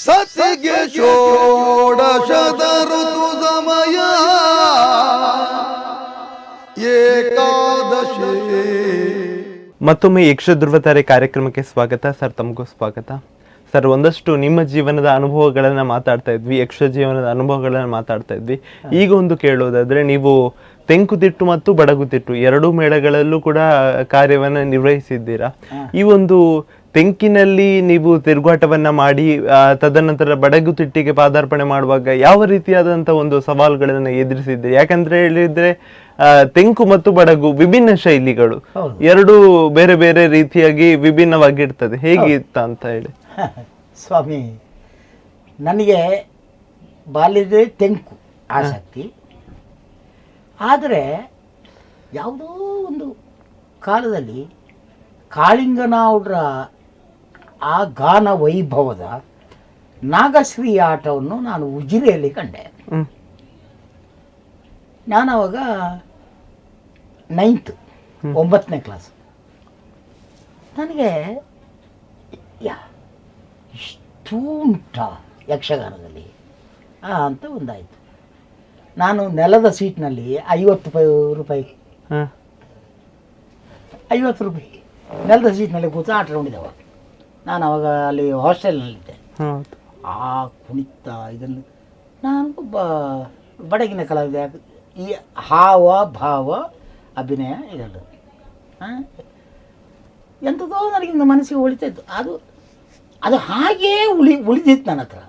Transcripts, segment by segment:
ಸತಿಗೆ ಷೋಡಶದ ಋತು ಸಮಯ ಏಕಾದಶಿ. ಮತ್ತೊಮ್ಮೆ ಯಕ್ಷಧ್ರುವತಾರೆ ಕಾರ್ಯಕ್ರಮಕ್ಕೆ ಸ್ವಾಗತ ಸರ್. ತಮಗೂ ಸ್ವಾಗತ ಸರ್. ಒಂದಷ್ಟು ನಿಮ್ಮ ಜೀವನದ ಅನುಭವಗಳನ್ನ ಮಾತಾಡ್ತಾ ಇದ್ವಿ, ಯಕ್ಷ ಜೀವನದ ಅನುಭವಗಳನ್ನ ಮಾತಾಡ್ತಾ ಇದ್ವಿ. ಈಗ ಒಂದು ಕೇಳೋದಾದ್ರೆ, ನೀವು ತೆಂಕುತಿಟ್ಟು ಮತ್ತು ಬಡಗುತಿಟ್ಟು ಎರಡೂ ಮೇಳಗಳಲ್ಲೂ ಕೂಡ ಕಾರ್ಯವನ್ನ ನಿರ್ವಹಿಸಿದ್ದೀರಾ. ಈ ಒಂದು ತೆಂಕಿನಲ್ಲಿ ನೀವು ತಿರುಗಾಟವನ್ನ ಮಾಡಿ ತದನಂತರ ಬಡಗುತಿಟ್ಟಿಗೆ ಪಾದಾರ್ಪಣೆ ಮಾಡುವಾಗ ಯಾವ ರೀತಿಯಾದಂತ ಒಂದು ಸವಾಲುಗಳನ್ನ ಎದುರಿಸಿದ್ದೀರಿ? ಯಾಕಂದ್ರೆ ಹೇಳಿದ್ರೆ ತೆಂಕು ಮತ್ತು ಬಡಗು ವಿಭಿನ್ನ ಶೈಲಿಗಳು, ಎರಡು ಬೇರೆ ಬೇರೆ ರೀತಿಯಾಗಿ ವಿಭಿನ್ನವಾಗಿರ್ತದೆ. ಹೇಗಿತ್ತ ಅಂತ ಹೇಳಿ. ಸ್ವಾಮಿ, ನನಗೆ ಬಾಲ್ಯದ ತೆಂಕು ಆಸಕ್ತಿ. ಆದರೆ ಯಾವುದೋ ಒಂದು ಕಾಲದಲ್ಲಿ ಕಾಳಿಂಗನಾವುಡ್ರ ಆ ಗಾನ ವೈಭವದ ನಾಗಶ್ರೀ ಆಟವನ್ನು ನಾನು ಉಜಿರೆಯಲ್ಲಿ ಕಂಡೆ. ನಾನು ಅವಾಗ 9ನೇ ಕ್ಲಾಸ್. ನನಗೆ ಇಷ್ಟು ಉಂಟ ಯಕ್ಷಗಾನದಲ್ಲಿ ಅಂತ ಒಂದಾಯಿತು. ನಾನು ನೆಲದ ಸೀಟ್ನಲ್ಲಿ 50 ರೂಪಾಯಿ ನೆಲದ ಸೀಟ್ನಲ್ಲಿ ಕೂತು ಆಟ ನೋಡಿದವ. ನಾನು ಅವಾಗ ಅಲ್ಲಿ ಹಾಸ್ಟೆಲ್ನಲ್ಲಿದ್ದೆ. ಆ ಕುಣಿತ ಇದನ್ನು ನಾನು ಒಬ್ಬ ಬಡಗಿನ ಕಲಾವಿದ. ಈ ಹಾವ ಭಾವ ಅಭಿನಯ ಇದೆಲ್ಲ ಎಂಥದೋ ನನಗಿಂದ ಮನಸ್ಸಿಗೆ ಉಳಿತಾ ಇತ್ತು. ಅದು ಹಾಗೇ ಉಳಿದಿತ್ತು ನನ್ನ ಹತ್ರ.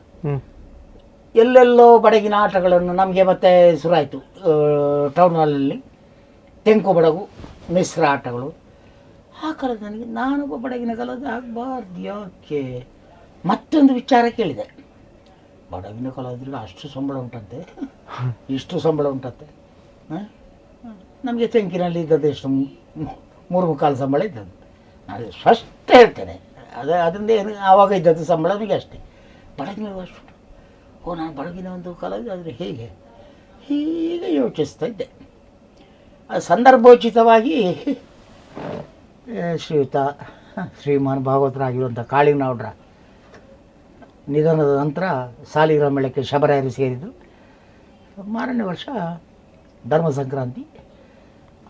ಎಲ್ಲೆಲ್ಲೋ ಬಡಗಿನ ಆಟಗಳನ್ನು ನಮಗೆ ಮತ್ತೆ ಶುರುವಾಯಿತು. ಟೌನ್ ಹಾಲಲ್ಲಿ ತೆಂಕು ಬಡಗು ಮಿಶ್ರ ಆಟಗಳು. ಆ ಕಾಲದ ನನಗೆ ನಾನೊಬ್ಬ ಬಡಗಿನ ಕಲಾವಿದ ಆಗಬಾರ್ದು ಯಾಕೆ? ಮತ್ತೊಂದು ವಿಚಾರ ಕೇಳಿದೆ. ಬಡಗಿನ ಕಲಾವಿದರಿಗೆ ಅಷ್ಟು ಸಂಬಳ ಉಂಟಂತೆ, ಇಷ್ಟು ಸಂಬಳ ಉಂಟಂತೆ. ನಮಗೆ ತೆಂಕಿನಲ್ಲಿ ಇದ್ದದ್ದು ಎಷ್ಟು 3-3 ಸಂಬಳ ಇದ್ದದ್ದು. ನಾನು ಸ್ಪಷ್ಟ ಹೇಳ್ತೇನೆ, ಅದರಿಂದ ಏನು ಆವಾಗ ಇದ್ದದ್ದು ಸಂಬಳ ನಮಗೆ ಅಷ್ಟೇ. ಬಡಗಿನ ಅಷ್ಟು. ನಾನು ಬಡಗಿನ ಒಂದು ಕಲಾವಿದ ಆದರೆ ಹೇಗೆ ಹೀಗೆ ಯೋಚಿಸ್ತಾ ಇದ್ದೆ. ಸಂದರ್ಭೋಚಿತವಾಗಿ ಶ್ರೀಮಾನ್ ಭಾಗವತರಾಗಿರುವಂಥ ಕಾಳಿಂಗನಾವುಡ್ರ ನಿಧನದ ನಂತರ ಸಾಲಿಗ್ರಾಮ ಮೇಳಕ್ಕೆ ಶಬರಾಯರು ಸೇರಿದರು. ಮಾರನೇ ವರ್ಷ ಧರ್ಮ ಸಂಕ್ರಾಂತಿ.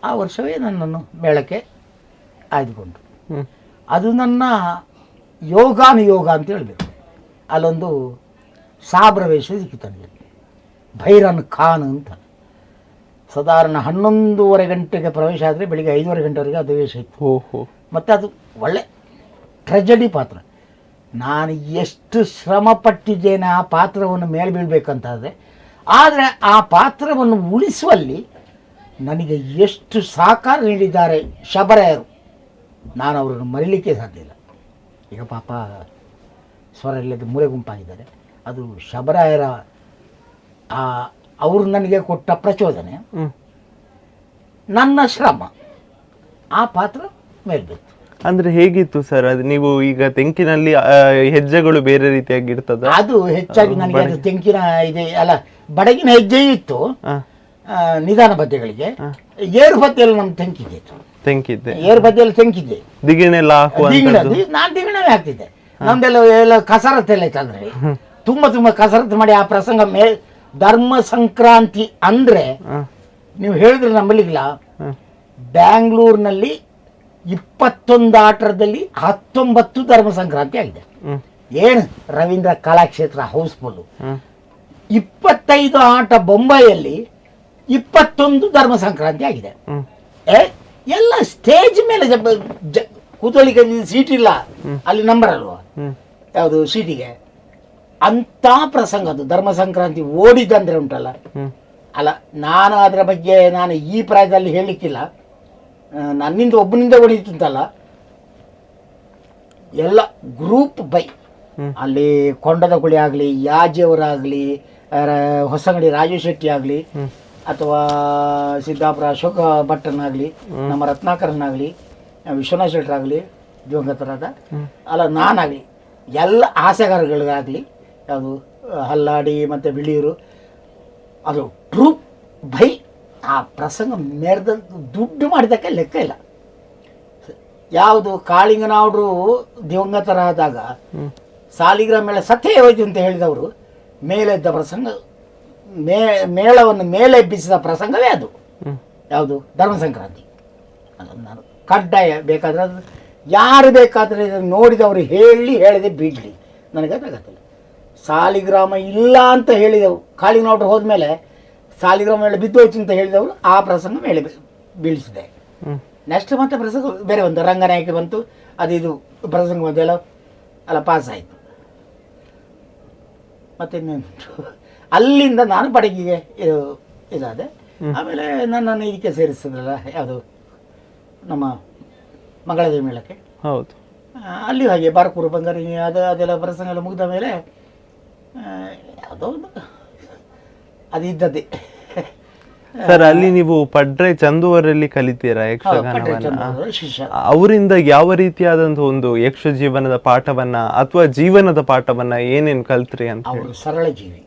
ಆ ವರ್ಷವೇ ನನ್ನನ್ನು ಮೇಳಕ್ಕೆ ಆಯ್ದುಕೊಂಡ್ರು. ಅದು ನನ್ನ ಯೋಗಾನುಯೋಗ ಅಂತ ಹೇಳಬೇಕು. ಅಲ್ಲೊಂದು ಸಾಬ್ರ ವೇಷ ಸಿಕ್ಕಿತು ನನಗೆ. ಭೈರನ್ ಖಾನ್ ಅಂತ. ಸಾಧಾರಣ 11:30 ಗಂಟೆಗೆ ಪ್ರವೇಶ ಆದರೆ ಬೆಳಿಗ್ಗೆ 5:30 ಗಂಟೆವರೆಗೆ ಅದು ವೇಷ ಇತ್ತು. ಮತ್ತು ಅದು ಒಳ್ಳೆ ಟ್ರೆಜಡಿ ಪಾತ್ರ. ನಾನು ಎಷ್ಟು ಶ್ರಮ ಪಟ್ಟಿದ್ದೇನೆ ಆ ಪಾತ್ರವನ್ನು ಮೇಲೆ ಬೀಳಬೇಕಂತಾದರೆ. ಆದರೆ ಆ ಪಾತ್ರವನ್ನು ಉಳಿಸುವಲ್ಲಿ ನನಗೆ ಎಷ್ಟು ಸಹಕಾರ ನೀಡಿದ್ದಾರೆ ಶಬರಾಯರು, ನಾನು ಅವರನ್ನು ಮರೀಲಿಕ್ಕೆ ಸಾಧ್ಯ ಇಲ್ಲ. ಈಗ ಪಾಪ ಸ್ವರ ಇಲ್ಲದ ಮೂಲೆ ಗುಂಪಾಗಿದ್ದಾರೆ. ಅದು ಶಬರಾಯರ ಅವರು ನನಗೆ ಕೊಟ್ಟ ಪ್ರಚೋದನೆ, ನನ್ನ ಶ್ರಮ, ಆ ಪಾತ್ರ ಮೇಲ್ಬೇಕು. ಅಂದ್ರೆ ಹೇಗಿತ್ತು ಸರ್ ಅದು? ನೀವು ಈಗ ತೆಂಕಿನಲ್ಲಿ ಹೆಜ್ಜೆಗಳು ಬೇರೆ ರೀತಿಯಾಗಿ ಇರ್ತದ? ಅದು ಹೆಚ್ಚಾಗಿ ನನಗೆ ಅದು ತೆಂಕಿನ ಇದೆ ಅಲ್ಲ, ಬಡಗಿನ ಹೆಜ್ಜೆ ಇತ್ತು ನಿಧಾನ ಬದ್ದೆಗಳಿಗೆ. ಏರು ಬದ್ದೆಯಲ್ಲಿ ನಮ್ಮ ತೆಂಕಿದ್ದೆ. ಏರು ಬದ್ದೆಯಲ್ಲಿ ತೆಂಕಿದ್ದೆ. ದಿಗಿಣೆಲ್ಲ ನಾನು ದಿಗಿಣವೇ ಹಾಕ್ತಿದ್ದೆ. ನಮ್ದೆಲ್ಲ ಕಸರತ್ತೆಲ್ಲ ಇತ್ತು. ಅಂದ್ರೆ ತುಂಬಾ ಕಸರತ್ತು ಮಾಡಿ ಆ ಪ್ರಸಂಗ ಧರ್ಮ ಸಂಕ್ರಾಂತಿ ಅಂದ್ರೆ ನೀವು ಹೇಳಿದ್ರೆ ನಂಬಲಿಲ್ಲ. ಬ್ಯಾಂಗ್ಳೂರ್ನಲ್ಲಿ 21 ಆಟದಲ್ಲಿ 19 ಧರ್ಮ ಸಂಕ್ರಾಂತಿ ಆಗಿದೆ. ಏನು ರವೀಂದ್ರ ಕಲಾಕ್ಷೇತ್ರ ಹೌಸ್ಫುಲ್. 25 ಆಟ ಬೊಂಬೈಯಲ್ಲಿ 21 ಧರ್ಮ ಸಂಕ್ರಾಂತಿ ಆಗಿದೆ. ಎಲ್ಲ ಸ್ಟೇಜ್ ಮೇಲೆ ಕೂತ್ಕೊಳ್ಳಿಕ್ಕೆ ಸೀಟ್ ಇಲ್ಲ, ಅಲ್ಲಿ ನಂಬರ್ ಅಲ್ವಾ ಯಾವುದು ಸೀಟಿಗೆ. ಅಂತ ಪ್ರಸಂಗ ಅದು ಧರ್ಮ ಸಂಕ್ರಾಂತಿ ಓಡಿದಂದ್ರೆ ಉಂಟಲ್ಲ. ಅಲ್ಲ, ನಾನು ಅದರ ಬಗ್ಗೆ ನಾನು ಈ ಪ್ರಾಯದಲ್ಲಿ ಹೇಳಲಿಕ್ಕಿಲ್ಲ. ನನ್ನಿಂದ ಒಬ್ಬನಿಂದ ಹೊಡಿತಂತಲ್ಲ, ಎಲ್ಲ ಗ್ರೂಪ್ ಬೈ. ಅಲ್ಲಿ ಕೊಂಡದ ಕುಳಿ ಆಗಲಿ, ಯಾಜಿಯವರಾಗಲಿ, ಹೊಸಂಗಡಿ ರಾಜು ಶೆಟ್ಟಿ ಆಗಲಿ, ಅಥವಾ ಸಿದ್ದಾಪುರ ಅಶೋಕ ಭಟ್ಟನಾಗಲಿ, ನಮ್ಮ ರತ್ನಾಕರನಾಗಲಿ, ವಿಶ್ವನಾಥ್ ಶೆಟ್ಟರಾಗಲಿ, ದಿವಂಗತರಾದ, ಅಲ್ಲ ನಾನಾಗಲಿ, ಎಲ್ಲ ಹಾಸ್ಯಗಾರಗಳಿಗಾಗಲಿ, ಯಾವುದು ಹಲ್ಲಾಡಿ ಮತ್ತು ಬಿಳಿಯೂರು, ಅದು ಟ್ರೂಪ್ ಬೈ. ಆ ಪ್ರಸಂಗ ಮೆರೆದ ದುಡ್ಡು ಮಾಡಿದ್ದಕ್ಕೆ ಲೆಕ್ಕ ಇಲ್ಲ. ಯಾವುದು ಕಾಳಿಂಗನಾವುಡ್ರು ದಿವಂಗತರಾದಾಗ ಸಾಲಿಗ್ರಾಮ ಮೇಳ ಸತ್ತೇ ಹೋಯ್ತು ಅಂತ ಹೇಳಿದವರು ಮೇಲೆದ್ದ ಪ್ರಸಂಗ, ಮೇಳವನ್ನು ಮೇಲೆಬ್ಬಿಸಿದ ಪ್ರಸಂಗವೇ ಅದು. ಯಾವುದು? ಧರ್ಮ ಸಂಕ್ರಾಂತಿ. ಅದನ್ನು ನಾನು ಕಡ್ಡಾಯ, ಬೇಕಾದರೆ ಅದು ಯಾರು ಬೇಕಾದರೆ ಇದನ್ನು ನೋಡಿದವರು ಹೇಳದೆ ಬಿಡಲಿ, ನನಗದಾಗತ್ತಿಲ್ಲ. ಸಾಲಿಗ್ರಾಮ ಇಲ್ಲ ಅಂತ ಹೇಳಿದವರು, ಕಾಳಿಂಗನೌಡರು ಹೋದ್ಮೇಲೆ ಸಾಲಿಗ್ರಾಮ ಮೇಳ ಬಿದ್ದೋಯ್ತು ಅಂತ ಹೇಳಿದವರು ಆ ಪ್ರಸಂಗ ಮೇಲೆ ಬೀಳಿಸಿದೆ. ನೆಕ್ಸ್ಟ್ ಮತ್ತೆ ಪ್ರಸಂಗ ಬೇರೆ ಬಂತು, ರಂಗನಾಯಕಿ ಬಂತು, ಇದು ಪ್ರಸಂಗ ಬಂದೆಲ್ಲ ಅಲ್ಲ ಪಾಸ್ ಆಯಿತು. ಮತ್ತೆ ಅಲ್ಲಿಂದ ನಾನು ಪಡಗಿಗೆ ಇದಾದೆ. ಆಮೇಲೆ ನನ್ನನ್ನು ಇದಕ್ಕೆ ಸೇರಿಸಿದ್ರಲ್ಲ, ಯಾವುದು ನಮ್ಮ ಮಂಗಳದೇವಿ ಮೇಳಕ್ಕೆ. ಹೌದು, ಅಲ್ಲಿ ಹಾಗೆ ಬಾರಕೂರು ಬಂಗಾರಿ ಅದೆಲ್ಲ ಪ್ರಸಂಗ ಎಲ್ಲ ಮುಗಿದ ಮೇಲೆ ಯಾವುದೋ ಒಂದು ಅದು ಇದ್ದದ್ದೇ. ಸರ್, ಅಲ್ಲಿ ನೀವು ಪಡ್ರೆ ಚಂದುವರಲ್ಲಿ ಕಲಿತೀರಾ ಯಕ್ಷಗಾನವನ್ನ? ಶಿಷ್ಯ. ಅವರಿಂದ ಯಾವ ರೀತಿಯಾದಂತಹ ಒಂದು ಯಕ್ಷ ಜೀವನದ ಪಾಠವನ್ನ ಅಥವಾ ಜೀವನದ ಪಾಠವನ್ನ ಏನೇನು ಕಲ್ತ್ರಿ ಅಂತ? ಅವರು ಸರಳ ಜೀವಿ.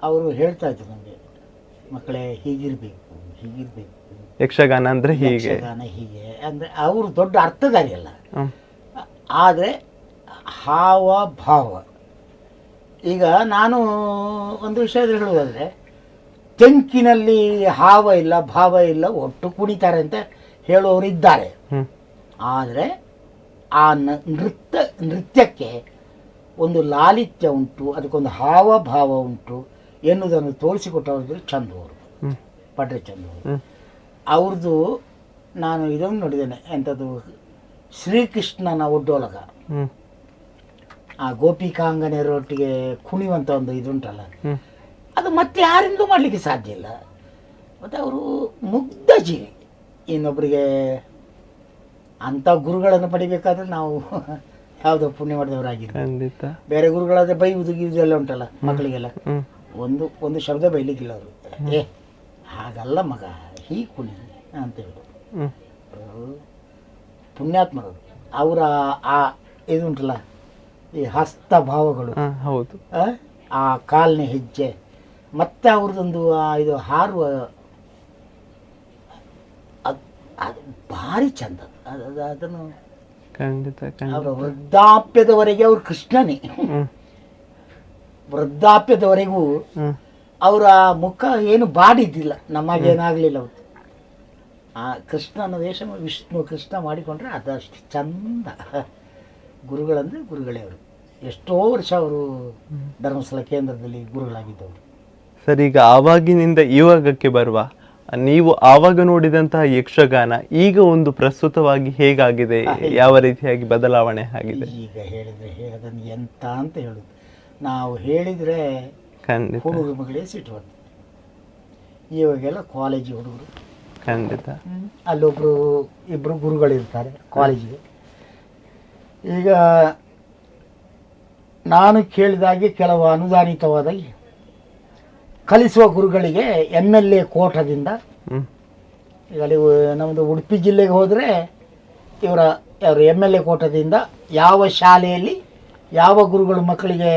ಅವರು ಹೇಳ್ತಾ ಇದ್ರು ನಮಗೆ, ಮಕ್ಕಳೇ ಹೀಗಿರ್ಬೇಕು. ಯಕ್ಷಗಾನ ಅಂದ್ರೆ ಹೀಗೆ, ಯಕ್ಷಗಾನ ಹೀಗೆ ಅಂದ್ರೆ ಅವರು ದೊಡ್ಡ ಅರ್ಥಧಾರಿ ಅಲ್ಲ, ಆದರೆ ಹಾವ ಭಾವ. ಈಗ ನಾನು ಒಂದು ವಿಷಯ ಹೇಳುವುದಾದ್ರೆ, ತೆಂಕಿನಲ್ಲಿ ಹಾವ ಇಲ್ಲ ಭಾವ ಇಲ್ಲ, ಒಟ್ಟು ಕುಣಿತಾರೆ ಅಂತ ಹೇಳುವವರು ಇದ್ದಾರೆ. ಆದರೆ ಆ ನೃತ್ಯಕ್ಕೆ ಒಂದು ಲಾಲಿತ್ಯ ಉಂಟು, ಅದಕ್ಕೊಂದು ಹಾವ ಭಾವ ಉಂಟು ಎನ್ನುವುದನ್ನು ತೋರಿಸಿಕೊಟ್ಟವರು ಚಂದವರು, ಪಡ್ರೆ ಚಂದವರು. ಅವ್ರದ್ದು ನಾನು ಇದನ್ನು ನೋಡಿದ್ದೇನೆ, ಎಂಥದ್ದು ಶ್ರೀಕೃಷ್ಣನ ಒಡ್ಡೋಲಗ, ಆ ಗೋಪಿಕಾಂಗನೆಯರೊಟ್ಟಿಗೆ ಕುಣಿಯುವಂಥ ಒಂದು ಇದುಂಟಲ್ಲ, ಅದು ಮತ್ತೆ ಯಾರಿಂದೂ ಮಾಡಲಿಕ್ಕೆ ಸಾಧ್ಯ ಇಲ್ಲ. ಮತ್ತು ಅವರು ಮುಗ್ಧ ಜೀವಿ. ಇನ್ನೊಬ್ಬರಿಗೆ ಅಂಥ ಗುರುಗಳನ್ನು ಪಡಿಬೇಕಾದ್ರೆ ನಾವು ಯಾವುದೋ ಪುಣ್ಯ ಮಾಡಿದವರಾಗಿರ್ತೀವಿ. ಬೇರೆ ಗುರುಗಳಾದರೆ ಬೈಯುವುದು ಗೀವುದು ಎಲ್ಲ ಉಂಟಲ್ಲ ಮಕ್ಕಳಿಗೆಲ್ಲ, ಒಂದು ಶಬ್ದ ಬೈಲಿಕ್ಕಿಲ್ಲ ಅವರು. ಹಾಗಲ್ಲ ಮಗ, ಹೀಗೆ ಕುಣಿ ಅಂತ ಹೇಳೋದು. ಪುಣ್ಯಾತ್ಮರು ಅವರ ಆ ಇದುಂಟಲ್ಲ, ಈ ಹಸ್ತ ಭಾವಗಳು, ಹೌದು, ಆ ಕಾಲಿನ ಹೆಜ್ಜೆ, ಮತ್ತೆ ಅವ್ರದ್ದೊಂದು ಇದು ಹಾರುವ, ಅದು ಭಾರಿ ಚಂದ. ಅದನ್ನು ಅವರ ವೃದ್ಧಾಪ್ಯದವರೆಗೆ ಅವರು ಕೃಷ್ಣನೇ. ವೃದ್ಧಾಪ್ಯದವರೆಗೂ ಅವರ ಮುಖ ಏನು ಬಾಡಿದ್ದಿಲ್ಲ, ನಮಗೇನಾಗಲಿಲ್ಲ. ಅವತ್ತು ಆ ಕೃಷ್ಣನ ವೇಷ ವಿಷ್ಣು ಕೃಷ್ಣ ಮಾಡಿಕೊಂಡ್ರೆ ಅದಷ್ಟು ಚಂದ. ಗುರುಗಳಂದರೆ ಗುರುಗಳೇ ಅವರು. ಎಷ್ಟೋ ವರ್ಷ ಅವರು ಧರ್ಮಸ್ಥಳ ಕೇಂದ್ರದಲ್ಲಿ ಗುರುಗಳಾಗಿದ್ದವರು. ಸರ್, ಈಗ ಆವಾಗಿನಿಂದ ಇವಾಗಕ್ಕೆ ಬರುವ, ನೀವು ಆವಾಗ ನೋಡಿದಂತಹ ಯಕ್ಷಗಾನ ಈಗ ಒಂದು ಪ್ರಸ್ತುತವಾಗಿ ಹೇಗಾಗಿದೆ, ಯಾವ ರೀತಿಯಾಗಿ ಬದಲಾವಣೆ ಆಗಿದೆ? ಈಗ ಹೇಳಿದರೆ ಅದನ್ನು ಎಂತ ಅಂತ ಹೇಳುದು, ನಾವು ಹೇಳಿದರೆ ಹುಡುಗರು ಮಗಳೇ ಸಿಟ್ಟು ಬರ್ತದೆ. ಇವಾಗೆಲ್ಲ ಕಾಲೇಜಿ ಹುಡುಗರು, ಖಂಡಿತ ಅಲ್ಲೊಬ್ರು ಇಬ್ಬರು ಗುರುಗಳಿರ್ತಾರೆ ಕಾಲೇಜಿಗೆ. ಈಗ ನಾನು ಕೇಳಿದಾಗೆ ಕೆಲವು ಅನುದಾನಿತವಾದ ಕಲಿಸುವ ಗುರುಗಳಿಗೆ MLA ಕೋಟದಿಂದ, ಈಗ ಅಲ್ಲಿ ನಮ್ಮದು ಉಡುಪಿ ಜಿಲ್ಲೆಗೆ ಹೋದರೆ ಅವರು MLA ಕೋಟದಿಂದ ಯಾವ ಶಾಲೆಯಲ್ಲಿ ಯಾವ ಗುರುಗಳು ಮಕ್ಕಳಿಗೆ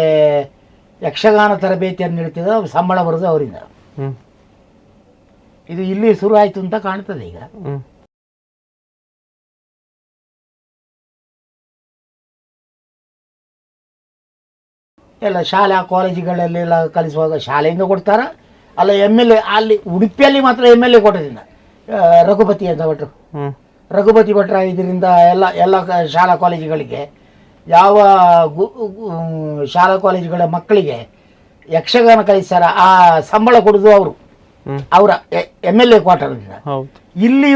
ಯಕ್ಷಗಾನ ತರಬೇತಿಯನ್ನು ನೀಡ್ತಿದ್ದ ಸಂಬಳ ಬರೋದು ಅವರಿಂದ. ಇದು ಇಲ್ಲಿ ಶುರು ಆಯಿತು ಅಂತ ಕಾಣ್ತದೆ. ಈಗ ಎಲ್ಲ ಶಾಲಾ ಕಾಲೇಜುಗಳಲ್ಲೆಲ್ಲ ಕಲಿಸುವಾಗ ಶಾಲೆಯಿಂದ ಕೊಡ್ತಾರ, ಅಲ್ಲ MLA ಅಲ್ಲಿ ಉಡುಪಿಯಲ್ಲಿ ಮಾತ್ರ MLA ಕೋಟದಿಂದ ರಘುಪತಿ ಅಂತ ಭಟ್ರು, ರಘುಪತಿ ಭಟ್ರ ಇದರಿಂದ ಎಲ್ಲ ಶಾಲಾ ಕಾಲೇಜುಗಳಿಗೆ ಯಾವ ಶಾಲಾ ಕಾಲೇಜುಗಳ ಮಕ್ಕಳಿಗೆ ಯಕ್ಷಗಾನ ಕಲಿಸ್ತಾರ ಆ ಸಂಬಳ ಕೊಡೋದು ಅವರು, ಅವರ MLA ಕ್ವಾರ್ಟರ್ದಿಂದ. ಇಲ್ಲಿ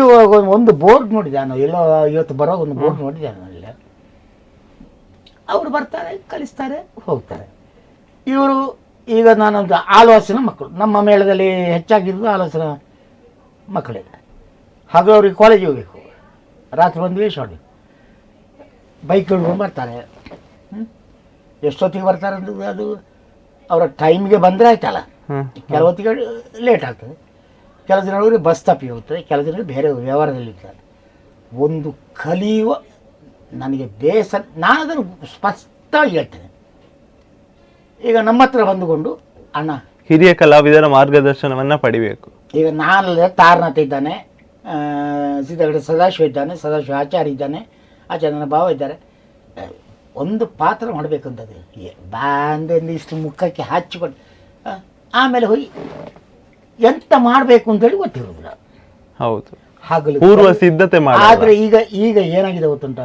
ಒಂದು ಬೋರ್ಡ್ ನೋಡಿದೆ ನಾನು, ಎಲ್ಲೋ ಇವತ್ತು ಬರೋ ಒಂದು ಬೋರ್ಡ್ ನೋಡಿದೆ ನಾನು. ಇಲ್ಲಿ ಅವರು ಬರ್ತಾರೆ, ಕಲಿಸ್ತಾರೆ, ಹೋಗ್ತಾರೆ. ಇವರು ಈಗ ನಾನೊಂದು ಆಲೋಚನೆ ಮಕ್ಕಳು, ನಮ್ಮ ಮೇಳದಲ್ಲಿ ಹೆಚ್ಚಾಗಿರೋದು ಆಲೋಚನೆ ಮಕ್ಕಳೇ. ಹಾಗೆ ಅವ್ರಿಗೆ ಕಾಲೇಜಿಗೆ ಹೋಗಬೇಕು, ರಾತ್ರಿ ಒಂದು ವೇಷ ಹೊಡಿ, ಬೈಕ್ ಹಿಡ್ಕೊಂಡು ಬರ್ತಾರೆ. ಎಷ್ಟೊತ್ತಿಗೆ ಬರ್ತಾರೆ ಅಂದ್ರೆ ಅದು ಅವರ ಟೈಮ್ಗೆ ಬಂದರೆ ಆಯ್ತಲ್ಲ. ಕೆಲವೊತ್ತಿಗೆ ಲೇಟ್ ಆಗ್ತದೆ, ಕೆಲವು ದಿನಗಳಿಗೆ ಬಸ್ ತಪ್ಪಿ ಹೋಗ್ತದೆ, ಕೆಲವು ದಿನ ಬೇರೆ ವ್ಯವಹಾರದಲ್ಲಿರ್ತಾರೆ. ಒಂದು ಕಲಿಯುವ ನನಗೆ ಬೇಸರ, ನಾನು ಅದನ್ನು ಸ್ಪಷ್ಟವಾಗಿ ಹೇಳ್ತೇನೆ. ಈಗ ನಮ್ಮ ಹತ್ರ ಬಂದುಕೊಂಡು, ಅಣ್ಣ ಹಿರಿಯ ಕಲಾವಿದರ ಮಾರ್ಗದರ್ಶನವನ್ನು ಪಡಿಬೇಕು. ಈಗ ನಾನಲ್ಲದೆ ತಾರನಾಥ ಇದ್ದಾನೆ, ಸಿದ್ದಗಡೆ ಸದಾಶಿವ ಇದ್ದಾನೆ, ಸದಾಶಿವ ಆಚಾರ್ಯ ಇದ್ದಾನೆ, ಆಚಾರ್ಯನ ಭಾವ ಇದ್ದಾರೆ. ಒಂದು ಪಾತ್ರ ಮಾಡಬೇಕಂತದ್ದು ಬಾಂದಿಂದ ಇಷ್ಟು ಮುಖಕ್ಕೆ ಹಚ್ಚಿಕೊಂಡು ಆಮೇಲೆ ಹೋಗಿ ಎಂತ ಮಾಡಬೇಕು ಅಂತೇಳಿ ಗೊತ್ತಿರೋದಿಲ್ಲ. ಹೌದು, ಹಗಲು ಪೂರ್ವ ಸಿದ್ಧತೆ ಮಾಡಿ. ಆದರೆ ಈಗ ಏನಾಗಿದೆ ಗೊತ್ತುಂಟ,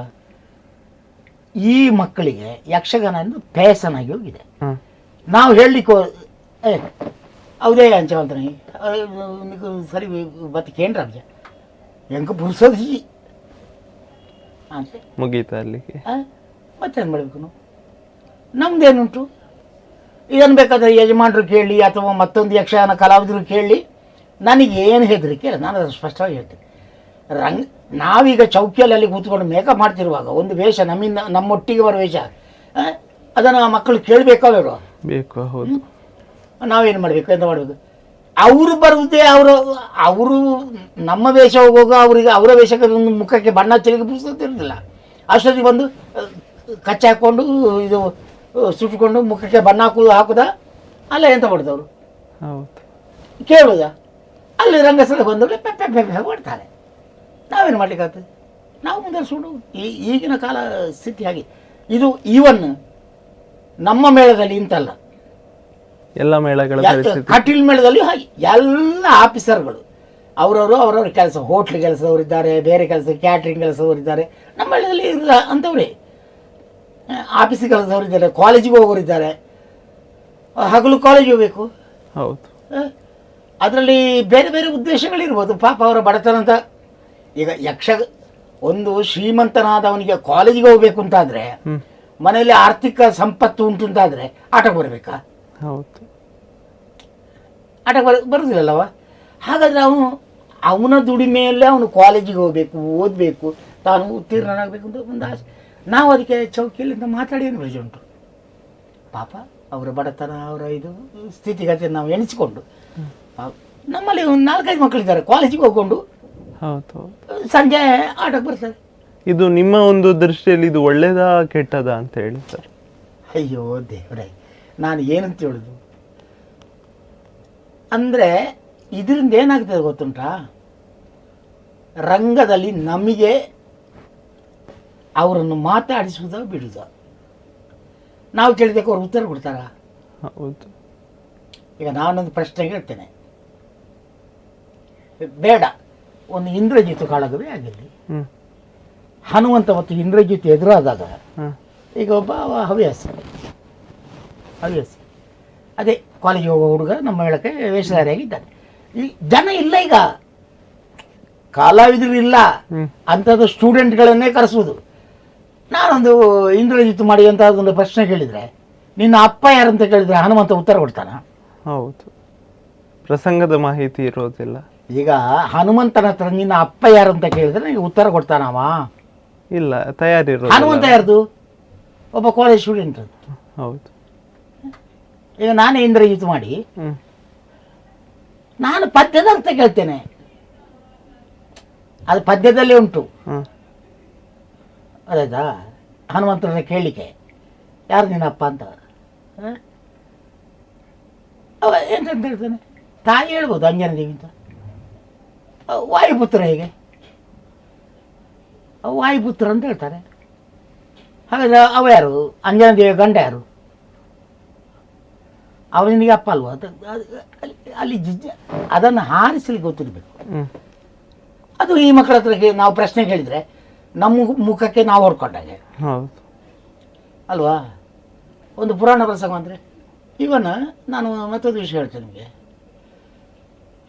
ಈ ಮಕ್ಕಳಿಗೆ ಯಕ್ಷಗಾನ ಎಂದು ಫ್ಯಾಷನ್ ಆಗಿ ಹೋಗಿದೆ. ನಾವು ಹೇಳಲಿಕ್ಕೆ ಅವದೇ ಅಂಚವಂತನಿ ನೀವು ಸರಿ ಬತ್ತು ಕೇಂದ್ರ ಹೆಂಗೆ ಬುರ್ಸೋದು ಅಂತ ಮುಗೀತ ಅಲ್ಲಿಗೆ. ಮತ್ತೇನು ಮಾಡಬೇಕು ನಾವು? ನಮ್ದೇನುಂಟು? ಇದನ್ನು ಬೇಕಾದರೆ ಯಜಮಾನರು ಕೇಳಿ ಅಥವಾ ಮತ್ತೊಂದು ಯಕ್ಷಗಾನ ಕಲಾವಿದರು ಕೇಳಿ, ನನಗೆ ಏನು ಹೆದರಿಕೆ ಇಲ್ಲ, ನಾನು ಅದನ್ನು ಸ್ಪಷ್ಟವಾಗಿ ಹೇಳ್ತೀನಿ. ನಾವೀಗ ಚೌಕಿಯಲ್ಲಿ ಅಲ್ಲಿ ಕೂತ್ಕೊಂಡು ಮೇಕಪ್ ಮಾಡ್ತಿರುವಾಗ ಒಂದು ವೇಷ ನಮ್ಮೊಟ್ಟಿಗೆ ಬರೋ ವೇಷ ಅದನ್ನು ಆ ಮಕ್ಕಳು ಕೇಳಬೇಕೋ ಬೇಡ ಬೇಕು. ಹೌದು, ನಾವೇನು ಮಾಡಬೇಕು, ಎಂತ ಮಾಡಬೇಕು? ಅವರು ಬರುವುದೇ ಅವರು ನಮ್ಮ ವೇಷ ಹೋಗುವಾಗ ಅವರಿಗೆ ಅವರ ವೇಷಕ್ಕೆ ಒಂದು ಮುಖಕ್ಕೆ ಬಣ್ಣ ಚೆಲ್ಲಿಗೆ ಪುಸ್ತಕತಿರೋದಿಲ್ಲ. ಅಷ್ಟೊತ್ತಿಗೆ ಬಂದು ಕಚ್ಚೆ ಹಾಕ್ಕೊಂಡು ಇದು ಸುಟ್ಕೊಂಡು ಮುಖಕ್ಕೆ ಬಣ್ಣ ಹಾಕುದಾ ಅಲ್ಲ ಎಂತ ಮಾಡ್ದವರು ಹೌದು, ಕೇಳುದ ಅಲ್ಲಿ ರಂಗಸ್ಥಳ ಬಂದವರೆ ಪೆಪ್ಪೆ ಮಾಡ್ತಾರೆ. ನಾವೇನು ಮಾಡ್ಲಿಕ್ಕಾಗ್ತದೆ? ನಾವು ಮುಂದುವರಿಸ್ಕೊಂಡು ಈಗಿನ ಕಾಲ ಸ್ಥಿತಿ ಹಾಗೆ. ಇದು ಈವನ್ ನಮ್ಮ ಮೇಳದಲ್ಲಿ ಇಂತಲ್ಲ, ಎಲ್ಲ ಮೇಳಗಳ ಕಟೀಲ್ ಮೇಳದಲ್ಲಿ ಹಾಗೆ ಎಲ್ಲ ಆಫೀಸರ್ಗಳು ಅವರವ್ರ ಕೆಲಸ, ಹೋಟ್ಲ್ ಕೆಲಸದವರಿದ್ದಾರೆ, ಬೇರೆ ಕೆಲಸ ಕ್ಯಾಟ್ರಿಂಗ್ ಕೆಲಸದವರಿದ್ದಾರೆ. ನಮ್ಮ ಮೇಳದಲ್ಲಿ ಇಲ್ಲ ಅಂಥವ್ರೆ ಆಫೀಸ್ ಕೆಲಸದವರಿದ್ದಾರೆ, ಕಾಲೇಜಿಗೆ ಹೋಗೋರಿದ್ದಾರೆ. ಹಗಲು ಕಾಲೇಜ್ ಹೋಗಬೇಕು. ಹೌದು, ಅದರಲ್ಲಿ ಬೇರೆ ಬೇರೆ ಉದ್ದೇಶಗಳಿರ್ಬೋದು. ಪಾಪ ಅವರ ಬಡತನ ಅಂತ. ಈಗ ಒಂದು ಶ್ರೀಮಂತನಾದವನಿಗೆ ಕಾಲೇಜಿಗೆ ಹೋಗ್ಬೇಕು ಅಂತಾದರೆ, ಮನೆಯಲ್ಲಿ ಆರ್ಥಿಕ ಸಂಪತ್ತು ಉಂಟು ಅಂತಾದರೆ ಆಟಕ್ಕೆ ಬರಬೇಕಾ? ಹೌದು, ಆಟಕ್ಕೆ ಬರೋದಿಲ್ಲವ. ಹಾಗಾದರೆ ಅವನ ದುಡಿಮೆಯಲ್ಲೇ ಅವನು ಕಾಲೇಜಿಗೆ ಹೋಗಬೇಕು, ಓದಬೇಕು, ತಾನು ಉತ್ತೀರ್ಣನಾಗಬೇಕು ಅಂತ ಒಂದು ಆಸೆ. ನಾವು ಅದಕ್ಕೆ ಚೌಕಿಯಲ್ಲಿಂದ ಮಾತಾಡಿ ಏನು ಪ್ರಯೋಜನ ಉಂಟು? ಪಾಪ ಅವರ ಬಡತನ, ಅವರ ಇದು ಸ್ಥಿತಿಗತಿ ನಾವು ಎಣಿಸಿಕೊಂಡು, ನಮ್ಮಲ್ಲಿ ಒಂದು 4-5 ಮಕ್ಕಳಿದ್ದಾರೆ ಕಾಲೇಜಿಗೆ ಹೋಗ್ಕೊಂಡು ಹೌದು, ಸಂಜೆ ಆಟಕ್ಕೆ ಬರ್ತಾರೆ. ಇದು ನಿಮ್ಮ ಒಂದು ದೃಷ್ಟಿಯಲ್ಲಿ ಇದು ಒಳ್ಳೇದಾ ಕೆಟ್ಟದಾ ಅಂತ ಹೇಳಿ ಸರ್? ಅಯ್ಯೋ ದೇವರೇ, ನಾನು ಏನಂತ ಹೇಳೋದು ಅಂದರೆ, ಇದರಿಂದ ಏನಾಗ್ತದೆ ಗೊತ್ತುಂಟಾ? ರಂಗದಲ್ಲಿ ನಮಗೆ ಅವರನ್ನು ಮಾತಾಡಿಸುವುದ ಬಿಡುವುದ? ನಾವು ಕೇಳಿದಕ್ಕೆ ಅವ್ರು ಉತ್ತರ ಕೊಡ್ತಾರಾ? ಹೌದು. ಈಗ ನಾನೊಂದು ಪ್ರಶ್ನೆ ಹೇಳ್ತೇನೆ, ಬೇಡ ಒಂದು ಇಂದ್ರಜಿತು ಕಾಳಗವೇ ಆಗಿರಲಿ, ಹನುಮಂತ ಮತ್ತು ಇಂದ್ರಜಿತು ಎದುರಾದಾಗ ಈಗ ಒಬ್ಬ ಹವ್ಯಾಸಿ ಅದೇ ಕಾಲೇಜಿಗೆ ಹೋಗೋ ಹುಡುಗ ನಮ್ಮ ಮೇಳಕ್ಕೆ ವೇಷಧಾರಿಯಾಗಿದ್ದಾನೆ. ಈ ಜನ ಇಲ್ಲ, ಈಗ ಕಲಾವಿದರು ಇಲ್ಲ, ಅಂಥದ್ದು ಸ್ಟೂಡೆಂಟ್ಗಳನ್ನೇ ಕರೆಸುವುದು. ನಾನೊಂದು ಇಂದ್ರಜಿತ್ತು ಮಾಡಿ ಅಂತ ಒಂದು ಪ್ರಶ್ನೆ ಕೇಳಿದರೆ, ನಿನ್ನ ಅಪ್ಪ ಯಾರಂತ ಕೇಳಿದರೆ ಹನುಮಂತ ಉತ್ತರ ಕೊಡ್ತಾನ? ಹೌದು, ಪ್ರಸಂಗದ ಮಾಹಿತಿ ಇರೋದಿಲ್ಲ. ಈಗ ಹನುಮಂತನ ಹತ್ರ ನಿನ್ನ ಅಪ್ಪ ಯಾರು ಅಂತ ಕೇಳಿದ್ರೆ ನನಗೆ ಉತ್ತರ ಕೊಡ್ತಾನವ? ಇಲ್ಲ, ತಯಾರಿ. ಹನುಮಂತ ಯಾರ್ದು? ಒಬ್ಬ ಕಾಲೇಜ್ ಸ್ಟೂಡೆಂಟ್. ಹೌದು. ಈಗ ನಾನೇ ಇಂದ್ರಜಿತ್ ಮಾಡಿ ನಾನು ಪದ್ಯದ ಅರ್ಥ ಕೇಳ್ತೇನೆ, ಅದು ಪದ್ಯದಲ್ಲೇ ಉಂಟು. ಅದಾಯ್ತಾ? ಹನುಮಂತನ ಕೇಳಲಿಕ್ಕೆ ಯಾರು ನಿನ್ನಪ್ಪ ಅಂತ ಅವ ಎಂತ ಹೇಳ್ತಾನೆ? ತಾಯಿ ಹೇಳ್ಬೋದು ಅಂಜನಾದೇವಿ ಅಂತ. ವಾಯುಪುತ್ರ, ಹೇಗೆ ವಾಯುಪುತ್ರ ಅಂತ ಹೇಳ್ತಾರೆ. ಹಾಗಾದ್ರೆ ಅವ ಯಾರು? ಅಂಜನಾದೇವಿಯ ಗಂಡ ಯಾರು? ಅವನಿಗೆ ಅಪ್ಪ ಅಲ್ವಾ? ಅಲ್ಲಿ ಅದನ್ನು ಹಾರಿಸಲಿಕ್ಕೆ ಗೊತ್ತಿರಬೇಕು. ಅದು ಈ ಮಕ್ಕಳ ಹತ್ರ ನಾವು ಪ್ರಶ್ನೆ ಕೇಳಿದರೆ ನಮ್ಮ ಮುಖಕ್ಕೆ ನಾವು ಹೊಡ್ಕೊಂಡಾಗೆ ಅಲ್ವಾ? ಒಂದು ಪುರಾಣ ಪ್ರಸಂಗ ಅಂದರೆ ಇವನ್ ನಾನು ಮತ್ತೊಂದು ವಿಷಯ ಹೇಳ್ತೇನೆ ನಿಮಗೆ.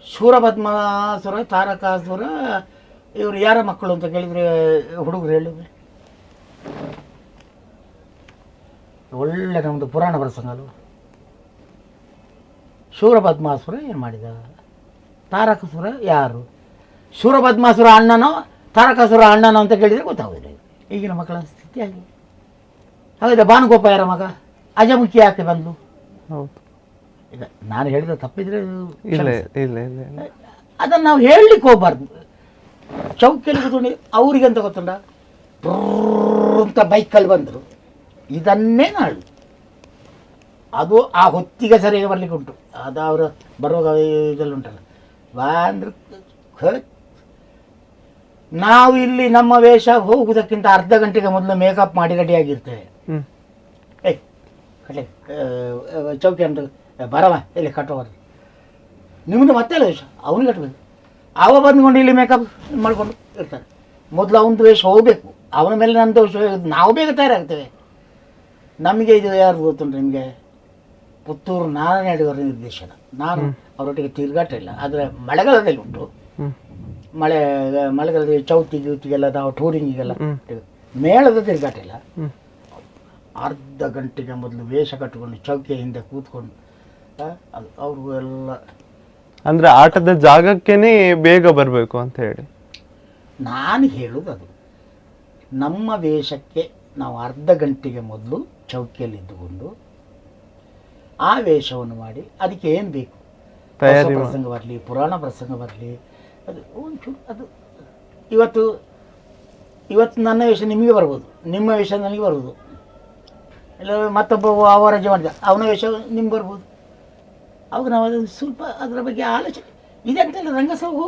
ಶೂರಪದ್ಮಾಸುರ, ತಾರಕಾಸುರ ಇವರು ಯಾರ ಮಕ್ಕಳು ಅಂತ ಕೇಳಿದರೆ ಹುಡುಗರು ಹೇಳಿದ್ರೆ ಒಳ್ಳೆ ನಮ್ಮದು ಪುರಾಣ ಪ್ರಸಂಗ ಅಲ್ವ? ಶೂರಪದ್ಮಾಸುರ ಏನು ಮಾಡಿದ? ತಾರಕಾಸುರ ಯಾರು? ಶೂರಪದ್ಮಾಸುರ ಅಣ್ಣನೋ ತಾರಕಾಸುರ ಅಣ್ಣನೋ ಅಂತ ಕೇಳಿದರೆ ಗೊತ್ತಾಗೋದಿಲ್ಲ ಈಗಿನ ಮಕ್ಕಳ ಸ್ಥಿತಿ ಆಗಿ. ಹಾಗಾದರೆ ಭಾನುಗೋಪ ಯಾರ ಮಗ? ಅಜಮುಖಿ ಯಾಕೆ ಬಂದು? ಹೌದು. ಈಗ ನಾನು ಹೇಳಿದ ತಪ್ಪಿದ್ರೆ ಅದನ್ನು ನಾವು ಹೇಳಲಿಕ್ಕೆ ಹೋಗ್ಬಾರ್ದು. ಚೌಕಿಯಲ್ಲಿ ಕೂತ್ಕೊಂಡು ಅವ್ರಿಗಂತ ಗೊತ್ತುಂಡ ಅಂತ ಬೈಕಲ್ಲಿ ಬಂದರು, ಇದನ್ನೇ ನಾಳು ಅದು ಆ ಹೊತ್ತಿಗೆ ಸರಿಯಾಗಿ ಬರಲಿಕ್ಕೆ ಉಂಟು. ಅದು ಅವರು ಬರುವಾಗ ಇದೆಲ್ಲ ಉಂಟಲ್ಲ, ಬಾ ಅಂದ್ರೆ ನಾವು ಇಲ್ಲಿ ನಮ್ಮ ವೇಷ ಹೋಗುವುದಕ್ಕಿಂತ ಅರ್ಧ ಗಂಟೆಗೆ ಮೊದಲು ಮೇಕಪ್ ಮಾಡಿ ರೆಡಿಯಾಗಿರ್ತೇವೆ. ಹ್ಮ್ ಏಯ್ ಕಟ್ಲೆ ಚೌಕಿ ಅಂತ ಬರವ ಇಲ್ಲಿ ಕಟ್ಟೋರು ನಿಮ್ಮದು ಮತ್ತೆ ಅಲ್ಲ ವೇಷ ಅವನಿಗೆ ಕಟ್ಟಬೇಕು. ಅವ ಬಂದ್ಕೊಂಡು ಇಲ್ಲಿ ಮೇಕಪ್ ಮಾಡ್ಕೊಂಡು ಇರ್ತಾನೆ. ಮೊದಲು ಅವನದು ವೇಷ ಹೋಗಬೇಕು, ಅವನ ಮೇಲೆ ನಂದು ನಾವು ಬೇಗ ತಯಾರಾಗ್ತೇವೆ. ನಮಗೆ ಇದು ಯಾರು ಗೊತ್ತುಂಟು ನಿಮಗೆ? ಪುತ್ತೂರು ನಾರಾಯಣಗೌಡ ನಿರ್ದೇಶನ. ನಾನು ಅವರೊಟ್ಟಿಗೆ ತಿರುಗಾಟ ಇಲ್ಲ, ಆದರೆ ಮಳೆಗಾಲದಲ್ಲಿ ಉಂಟು. ಮಳೆಗಾಲದಲ್ಲಿ ಚೌತಿಗೆಲ್ಲ ನಾವು ಟೂರಿಂಗಿಗೆಲ್ಲ ಮೇಳದ ತಿರುಗಾಟ ಇಲ್ಲ. ಅರ್ಧ ಗಂಟೆಗೆ ಮೊದಲು ವೇಷ ಕಟ್ಟಿಕೊಂಡು ಚೌಕಿಯ ಹಿಂದೆ ಕೂತ್ಕೊಂಡು ಅದು ಅವರು ಎಲ್ಲ ಅಂದ್ರೆ ಆಟದ ಜಾಗಕ್ಕೇನೆ ಬೇಗ ಬರಬೇಕು ಅಂತ ಹೇಳಿ ನಾನು ಹೇಳೋದು. ಅದು ನಮ್ಮ ವೇಷಕ್ಕೆ ನಾವು ಅರ್ಧ ಗಂಟೆಗೆ ಮೊದಲು ಚೌಕಿಯಲ್ಲಿ ಇದ್ದುಕೊಂಡು ಆ ವೇಷವನ್ನು ಮಾಡಿ ಅದಕ್ಕೆ ಏನು ಬೇಕು, ಹೊಸ ಪ್ರಸಂಗ ಬರಲಿ, ಪುರಾಣ ಪ್ರಸಂಗ ಬರಲಿ, ಅದು ಒಂಚೂರು ಅದು ಇವತ್ತು ನನ್ನ ವೇಷ ನಿಮಗೆ ಬರ್ಬೋದು, ನಿಮ್ಮ ವೇಷ ನನಗೆ ಬರ್ಬೋದು. ಇಲ್ಲ ಮತ್ತೊಬ್ಬ ಅವ ರಜೆ ಮಾಡಿದ ಅವನ ವೇಷ ನಿಮ್ಗೆ ಬರ್ಬೋದು. ಅವಾಗ ನಾವು ಅದು ಸ್ವಲ್ಪ ಅದರ ಬಗ್ಗೆ ಆಲೋಚನೆ ಇದೆಂತೆಲ್ಲ ರಂಗಸಭೆ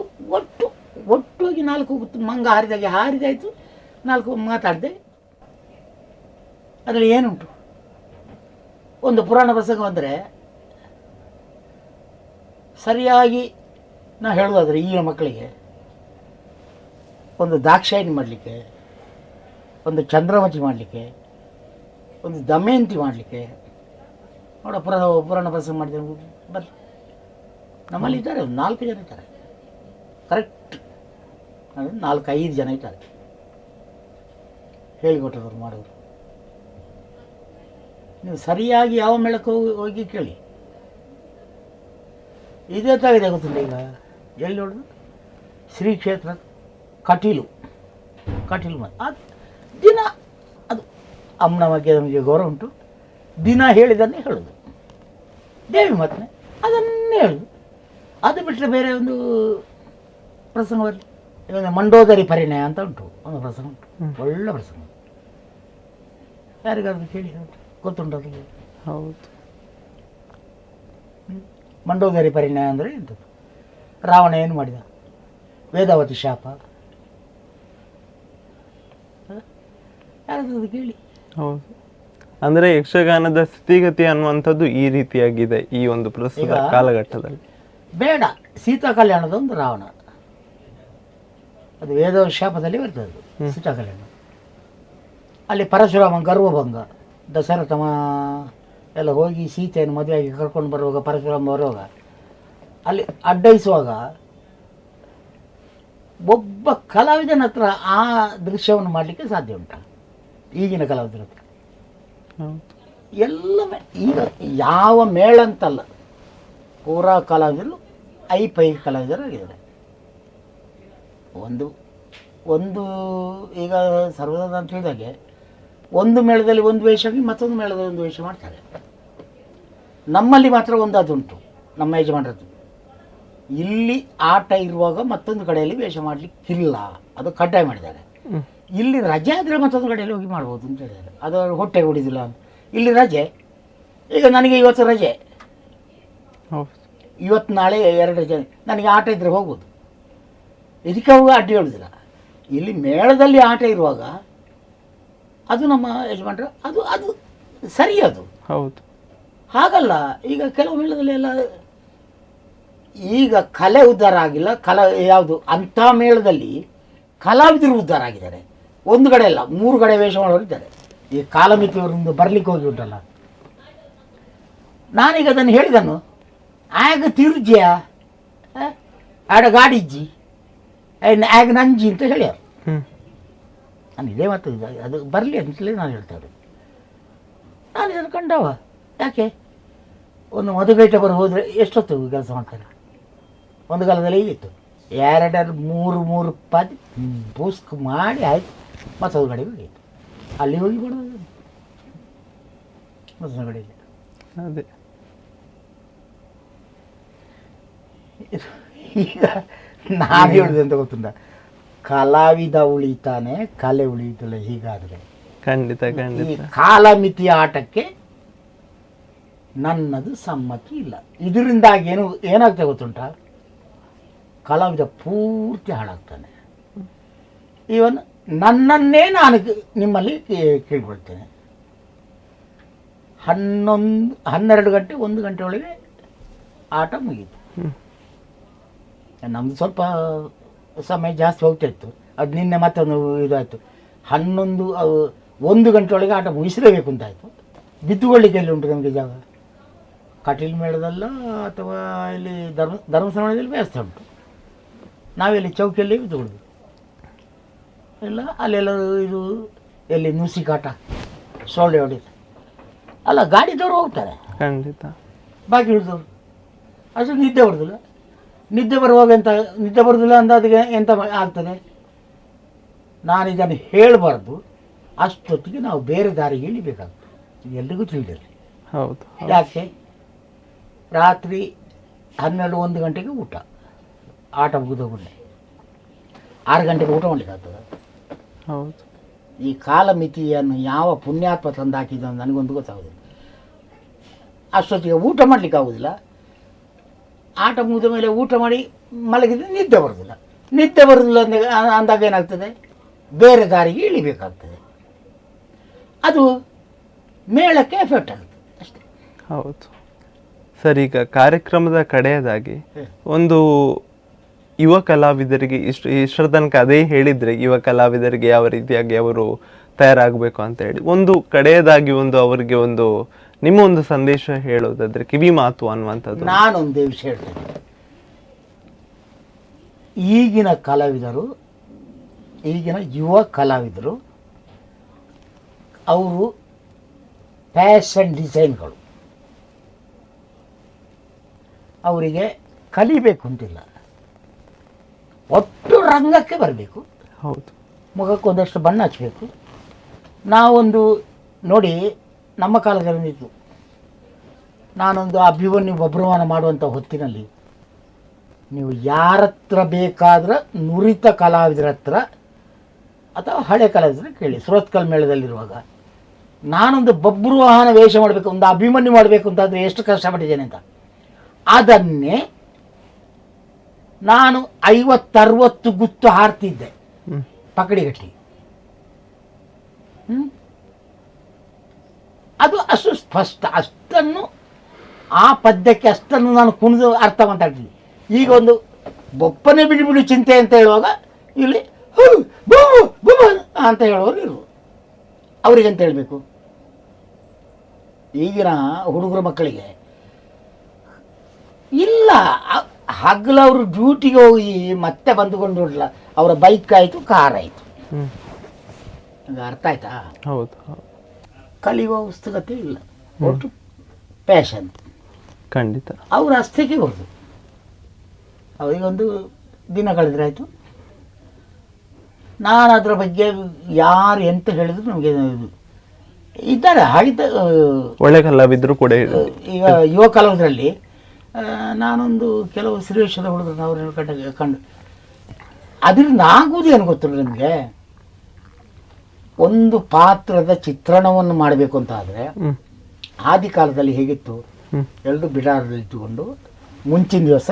ಒಟ್ಟೋಗಿ 4 ಮಂಗ ಹಾರಿದಾಯಿತು, 4 ಮಾತಾಡಿದೆ. ಅದರಲ್ಲಿ ಏನುಂಟು? ಒಂದು ಪುರಾಣ ಪ್ರಸಂಗ ಅಂದರೆ ಸರಿಯಾಗಿ ನಾವು ಹೇಳೋದಾದರೆ ಈಗಿನ ಮಕ್ಕಳಿಗೆ ಒಂದು ದಾಕ್ಷಾಯಿಣಿ ಮಾಡಲಿಕ್ಕೆ, ಒಂದು ಚಂದ್ರಮತಿ ಮಾಡಲಿಕ್ಕೆ, ಒಂದು ದಮಯಂತಿ ಮಾಡಲಿಕ್ಕೆ ನೋಡ ಪುರಾಣ ಪ್ರಸಂಗ ಮಾಡಿದ್ರೆ ಬರ್ರಿ. ನಮ್ಮಲ್ಲಿ ಇದ್ದಾರೆ, ಒಂದು 4 ಜನ ಇದ್ದಾರೆ, ಕರೆಕ್ಟ್ 4-5 ಜನ ಇದ್ದಾರೆ ಹೇಳಿಕೊಟ್ಟದವ್ರು ಮಾಡೋರು. ನೀವು ಸರಿಯಾಗಿ ಯಾವ ಮೇಳಕ್ಕೆ ಹೋಗಿ ಕೇಳಿ. ಇದೇ ತಾಗಿದೆ ಗೊತ್ತಿಲ್ಲ. ಈಗ ಎಲ್ಲಿ ನೋಡೋದು? ಶ್ರೀ ಕ್ಷೇತ್ರ ಕಟೀಲು ಅದು ದಿನ ಅದು ಅಮ್ಮನ ಬಗ್ಗೆ ನಮಗೆ ಗೌರವ ಉಂಟು. ದಿನ ಹೇಳಿದನ್ನೇ ಹೇಳೋದು, ದೇವಿ ಮಾತನೆ ಅದನ್ನೇ ಹೇಳೋದು. ಅದು ಬಿಟ್ಟರೆ ಬೇರೆ ಒಂದು ಪ್ರಸಂಗ ಬರಲಿ. ಈಗ ಮಂಡೋದರಿ ಪರಿಣಯ ಅಂತ ಉಂಟು, ಒಂದು ಪ್ರಸಂಗ ಉಂಟು, ಒಳ್ಳೆ ಪ್ರಸಂಗ. ಯಾರಿಗಾದ್ರು ಕೇಳಿ ಗೊತ್ತುಂಟು ಅದಕ್ಕೆ? ಹೌದು. ಮಂಡೋದರಿ ಪರಿಣಯ ಅಂದರೆ ಎಂಥದ್ದು? ರಾವಣ ಏನು ಮಾಡಿದ? ವೇದಾವತಿ ಶಾಪ. ಯಾರಾದ್ರೂ ಕೇಳಿ. ಹೌದು. ಅಂದ್ರೆ ಯಕ್ಷಗಾನದ ಸ್ಥಿತಿಗತಿ ಅನ್ನುವಂಥದ್ದು ಈ ರೀತಿಯಾಗಿದೆ ಈ ಒಂದು ಪ್ರಸ್ತುತ ಕಾಲಘಟ್ಟದಲ್ಲಿ. ಬೇಡ, ಸೀತಾ ಕಲ್ಯಾಣದ ಒಂದು ರಾವಣ, ಅದು ವೇದ ಶಾಪದಲ್ಲಿ ಬರ್ತದೆ. ಸೀತಾ ಕಲ್ಯಾಣ ಅಲ್ಲಿ ಪರಶುರಾಮ ಗರ್ವಭಂಗ, ದಶರಥಮ ಎಲ್ಲ ಹೋಗಿ ಸೀತೆಯನ್ನು ಮದುವೆಯಾಗಿ ಕರ್ಕೊಂಡು ಬರುವಾಗ, ಪರಶುರಾಮ ಬರುವಾಗ ಅಲ್ಲಿ ಅಡ್ಡಯಿಸುವಾಗ ಒಬ್ಬ ಕಲಾವಿದನ ಹತ್ರ ಆ ದೃಶ್ಯವನ್ನು ಮಾಡಲಿಕ್ಕೆ ಸಾಧ್ಯ ಉಂಟ? ಈಗಿನ ಕಲಾವಿದರ ಹತ್ರ ಎಲ್ಲ ಈಗ ಯಾವ ಮೇಳ ಅಂತಲ್ಲ, ಪೂರಾ ಕಲಾವಿದರು ಐ ಕಲಾವಿದರಾಗಿದ್ದಾರೆ. ಒಂದು ಈಗ ಸರ್ವದ ಅಂತ ಹೇಳಿದಾಗೆ ಒಂದು ಮೇಳದಲ್ಲಿ ಒಂದು ವೇಷವಾಗಿ ಮತ್ತೊಂದು ಮೇಳದಲ್ಲಿ ಒಂದು ವೇಷ ಮಾಡ್ತಾರೆ. ನಮ್ಮಲ್ಲಿ ಮಾತ್ರ ಒಂದು ಅದುಂಟು, ನಮ್ಮ ಯಜಮಾನರದ್ದು. ಇಲ್ಲಿ ಆಟ ಇರುವಾಗ ಮತ್ತೊಂದು ಕಡೆಯಲ್ಲಿ ವೇಷ ಮಾಡಲಿಕ್ಕಿಲ್ಲ, ಅದು ಕಡ್ಡಾಯ ಮಾಡಿದ್ದಾರೆ. ಇಲ್ಲಿ ರಜೆ ಆದರೆ ಮತ್ತೊಂದು ಕಡೆಯಲ್ಲಿ ಹೋಗಿ ಮಾಡ್ಬೋದು ಅಂತ ಹೇಳಿದ್ದಾರೆ. ಅದು ಹೊಟ್ಟೆ ಹೊಡಿದಿಲ್ಲ ಅಂತ. ಇಲ್ಲಿ ರಜೆ, ಈಗ ನನಗೆ ಇವತ್ತು ರಜೆ, ಇವತ್ತು ನಾಳೆ 2 ರಜೆ, ನನಗೆ ಆಟ ಇದ್ದರೆ ಹೋಗ್ಬೋದು, ಇದಕ್ಕೆ ಹೋಗಿ ಅಡ್ಡಿ ಹೇಳೋದಿಲ್ಲ. ಇಲ್ಲಿ ಮೇಳದಲ್ಲಿ ಆಟ ಇರುವಾಗ ಅದು ನಮ್ಮ ಯಜಮಾನ್ರ ಅದು ಸರಿ. ಅದು ಹೌದು, ಹಾಗಲ್ಲ. ಈಗ ಕೆಲವು ಮೇಳದಲ್ಲಿ ಎಲ್ಲ ಈಗ ಕಲೆ ಉದ್ಧಾರ ಆಗಿಲ್ಲ. ಯಾವುದು ಅಂಥ ಮೇಳದಲ್ಲಿ ಕಲಾವಿದರು ಉದ್ಧಾರ ಆಗಿದ್ದಾರೆ. ಒಂದು ಕಡೆ ಅಲ್ಲ, 3 ಕಡೆ ವೇಷ ಮಾಡೋರಿದ್ದಾರೆ. ಈ ಕಾಲಮಿತಿಯವರೊಂದು ಬರಲಿಕ್ಕೆ ಹೋಗಿ ಉಂಟಲ್ಲ, ನಾನೀಗ ಅದನ್ನು ಹೇಳಿದನು, ಆಗ ತಿರುಜ್ಯ ಆಡ ಗಾಡಿಜ್ಜಿ ಆಗ ನಂಜಿ ಅಂತ ಹೇಳ್ಯಾರ. ನಾನು ಇದೇ ಮಾತು, ಅದು ಬರಲಿ ಅಂತಲೇ ನಾನು ಹೇಳ್ತಾರೆ. ನಾನು ಇದನ್ನು ಕಂಡವ. ಯಾಕೆ ಒಂದು ಮದುಗೈಟ ಬರೋ ಹೋದರೆ ಎಷ್ಟೊತ್ತು ಕೆಲಸ ಮಾಡ್ತಾರೆ? ಒಂದು ಕಾಲದಲ್ಲಿ ಹೀಗಿತ್ತು, 2-3 ಪದ ಬೂಸ್ಕ್ ಮಾಡಿ ಆಯ್ತು, ಮತ್ತೊಂದು ಕಡೆಗೆ ಹೋಗಿತ್ತು. ಅಲ್ಲಿ ಹೋಗಿ ಕೊಡೋದು ಮತ್ತೊಂದು ಕಡೆಗೆ. ಅದೇ ಈಗ ನಾನು ಹೇಳುದು ಅಂತ ಗೊತ್ತುಂಟ, ಕಲಾವಿದ ಉಳಿತಾನೆ, ಕಲೆ ಉಳಿಯುತ್ತಿಲ್ಲ. ಹೀಗಾದರೆ ಖಂಡಿತ ಈ ಕಾಲಮಿತಿಯ ಆಟಕ್ಕೆ ನನ್ನದು ಸಮ್ಮತಿ ಇಲ್ಲ. ಇದರಿಂದಾಗಿ ಏನಾಗ್ತದೆ ಗೊತ್ತುಂಟ? ಕಲಾವಿದ ಪೂರ್ತಿ ಹಾಳಾಗ್ತಾನೆ. ಇವನ್ ನನ್ನನ್ನೇ ನಾನು ನಿಮ್ಮಲ್ಲಿ ಕೇಳ್ಕೊಳ್ತೇನೆ, 12 ಗಂಟೆ 1 ಗಂಟೆ ಒಳಗೆ ಆಟ ಮುಗೀತು. ನಮ್ಮದು ಸ್ವಲ್ಪ ಸಮಯ ಜಾಸ್ತಿ ಹೋಗ್ತಾ ಇತ್ತು. ಅದು ನಿನ್ನೆ ಮತ್ತೊಂದು ಇದಾಯಿತು. 1 ಗಂಟೆ ಒಳಗೆ ಆಟ ಮುಗಿಸಲೇಬೇಕು ಅಂತಾಯಿತು. ಬಿದ್ದುಕೊಳ್ಳಿಕ್ಕೆ ಎಲ್ಲಿ ಉಂಟು ನಮಗೆ ಜಾಗ? ಕಟೀಲು ಮೇಳದಲ್ಲ ಅಥವಾ ಇಲ್ಲಿ ಧರ್ಮಸ್ಥಳದಲ್ಲಿ ವ್ಯವಸ್ಥೆ ಉಂಟು. ನಾವೆಲ್ಲಿ ಚೌಕಿಯಲ್ಲಿ ಬಿದ್ದುಕೊಳ್ಳೋದು ಇಲ್ಲ. ಅಲ್ಲೆಲ್ಲ ಇದು ಎಲ್ಲಿ ನುಸಿ ಕಾಟ, ಸೊಳ್ಳೆ ಹೊಡಿತ ಅಲ್ಲ, ಗಾಡಿದವರು ಹೋಗ್ತಾರೆ ಖಂಡಿತ. ಬಾಕಿ ಹಿಡಿದವರು ಅಷ್ಟು ನಿದ್ದೆ ಬರೋದಿಲ್ಲ. ನಿದ್ದೆ ಬರುವಾಗ ನಿದ್ದೆ ಬರೋದಿಲ್ಲ ಅಂದಾದಿಗೆ ಎಂತ ಆಗ್ತದೆ? ನಾನು ಇದನ್ನು ಹೇಳಬಾರ್ದು. ಅಷ್ಟೊತ್ತಿಗೆ ನಾವು ಬೇರೆ ದಾರಿಗೆ ಇಳಿಬೇಕಾಗ್ತದೆ. ಎಲ್ರಿಗೂ ತಿಳಿದಿರಲಿ. ಹೌದು. ಯಾಕೆ? ರಾತ್ರಿ 12-1 ಗಂಟೆಗೆ ಊಟ, ಆಟ ಮುಗಿದೋಗುಂಡೆ 6 ಗಂಟೆಗೆ ಊಟ ಮಾಡಲಿಕ್ಕಾಗ್ತದೆ? ಹೌದು. ಈ ಕಾಲಮಿತಿಯನ್ನು ಯಾವ ಪುಣ್ಯಾತ್ಮ ತಂದು ಹಾಕಿದ ನನಗೊಂದು ಗೊತ್ತಾಗೋದಿಲ್ಲ. ಅಷ್ಟೊತ್ತಿಗೆ ಊಟ ಮಾಡಲಿಕ್ಕೆ ಆಗೋದಿಲ್ಲ. ಆಟ ಮುಗಿದ ಮೇಲೆ ಊಟ ಮಾಡಿ ಮಲಗಿದ್ರೆ ನಿದ್ದೆ ಬರೋದಿಲ್ಲ. ನಿದ್ದೆ ಬರೋದಿಲ್ಲ ಅಂದಾಗ ಏನಾಗ್ತದೆ? ಬೇರೆ ದಾರಿಗೆ ಇಳಿಬೇಕಾಗ್ತದೆ. ಅದು ಮೇಳಕ್ಕೆ ಎಫೆಕ್ಟ್ ಆಗುತ್ತೆ ಅಷ್ಟೇ. ಹೌದು ಸರ್. ಈಗ ಕಾರ್ಯಕ್ರಮದ ಕಡೆಯದಾಗಿ ಒಂದು ಯುವ ಕಲಾವಿದರಿಗೆ ಇಷ್ಟರ ತನಕ ಅದೇ ಹೇಳಿದ್ರೆ, ಯುವ ಕಲಾವಿದರಿಗೆ ಯಾವ ರೀತಿಯಾಗಿ ಅವರು ತಯಾರಾಗಬೇಕು ಅಂತ ಹೇಳಿ, ಒಂದು ಕಡೆಯದಾಗಿ ಅವರಿಗೆ ನಿಮ್ಮ ಒಂದು ಸಂದೇಶ ಹೇಳೋದಾದ್ರೆ, ಕಿವಿ ಮಾತು ಅನ್ನುವಂಥದ್ದು. ನಾನೊಂದೇ ವಿಷಯ ಹೇಳ್ತೇನೆ. ಈಗಿನ ಯುವ ಕಲಾವಿದರು ಅವರು ಫ್ಯಾಷನ್ ಡಿಸೈನ್ಗಳು. ಅವರಿಗೆ ಕಲಿಬೇಕು ಅಂತಿಲ್ಲ, ಒಟ್ಟು ರಂಗಕ್ಕೆ ಬರಬೇಕು. ಹೌದು. ಮುಖಕ್ಕೊಂದಷ್ಟು ಬಣ್ಣ ಹಚ್ಚಬೇಕು. ನಾವೊಂದು ನೋಡಿ, ನಮ್ಮ ಕಾಲದಲ್ಲಿ ಇತ್ತು, ನಾನೊಂದು ಅಭಿಮನ್ಯು ಬಬ್ರುವಾಹನ ಮಾಡುವಂಥ ಹೊತ್ತಿನಲ್ಲಿ ನೀವು ಯಾರ ಹತ್ರ ಬೇಕಾದ್ರೆ ನುರಿತ ಕಲಾವಿದರ ಹತ್ರ ಅಥವಾ ಹಳೆ ಕಲಾವಿದರ ಕೇಳಿ. ಸುರತ್ಕಲ್ ಮೇಳದಲ್ಲಿರುವಾಗ ನಾನೊಂದು ಬಬ್ರುವಾಹನ ವೇಷ ಮಾಡಬೇಕು, ಒಂದು ಅಭಿಮನ್ಯು ಮಾಡಬೇಕು ಅಂತಾದರೆ ಎಷ್ಟು ಕಷ್ಟಪಟ್ಟಿದ್ದೇನೆ ಅಂತ. ಅದನ್ನೇ ನಾನು 50-60 ಗುತ್ತು ಹಾರ್ತಿದ್ದೆ ಪಕಡಿಗಟ್ಟಿ. ಅದು ಅಷ್ಟು ಸ್ಪಷ್ಟ. ಅಷ್ಟನ್ನು ಆ ಪದ್ಯಕ್ಕೆ ಅಷ್ಟನ್ನು ನಾನು ಕುಣಿದು ಅರ್ಥ ಮಾತಾಡ್ತೀನಿ. ಈಗ ಒಂದು ಬೊಪ್ಪನೆ ಬಿಡಿ ಬಿಡಿ ಚಿಂತೆ ಅಂತ ಹೇಳುವಾಗ ಇಲ್ಲಿ ಅಂತ ಹೇಳುವವರು ಇರು. ಅವರಿಗಂತ ಹೇಳಬೇಕು. ಈಗಿನ ಹುಡುಗರ ಮಕ್ಕಳಿಗೆ ಇಲ್ಲ, ಹಗಲವರು ಡ್ಯೂಟಿಗೆ ಹೋಗಿ ಮತ್ತೆ ಬಂದುಕೊಂಡ್ರಲ್ಲ, ಅವರ ಬೈಕ್ ಆಯಿತು, ಕಾರ್ ಆಯಿತು. ಅರ್ಥ ಆಯ್ತಾ? ಹೌದು. ಕಲಿಯುವ ಪುಸ್ತಕತೆ ಇಲ್ಲ, ಒಟ್ಟು ಪ್ಯಾಷನ್. ಖಂಡಿತ. ಅವರು ಅಷ್ಟಕ್ಕೆ ಬರೋದು. ಅವರಿಗೊಂದು ದಿನ ಕಳೆದ್ರೆ ಆಯಿತು. ನಾನು ಅದರ ಬಗ್ಗೆ ಯಾರು ಎಂತ ಹೇಳಿದ್ರು ನಮಗೆ ಇದ್ದಾರೆ. ಹಾಗಿದ್ದ ಒಳ್ಳೆ ಕಲಾವಿದರು ಕೂಡ ಈಗ ಯುವ ಕಲಾವಿದರಲ್ಲಿ ನಾನೊಂದು ಕೆಲವು ಶ್ರೀವೇಶದ ಹುಡುಗರು ಅವ್ರನ್ನ ಕಂಡು ಅದರಿಂದ ಆಗುವುದು ಏನು ಗೊತ್ತಿಲ್ಲ ನಿಮಗೆ. ಒಂದು ಪಾತ್ರದ ಚಿತ್ರಣವನ್ನು ಮಾಡಬೇಕು ಅಂತ ಆದರೆ ಆದಿ ಕಾಲದಲ್ಲಿ ಹೇಗಿತ್ತು, ಎರಡು ಬಿಡಾರದಲ್ಲಿ ಇಟ್ಟುಕೊಂಡು ಮುಂಚಿನ ದಿವಸ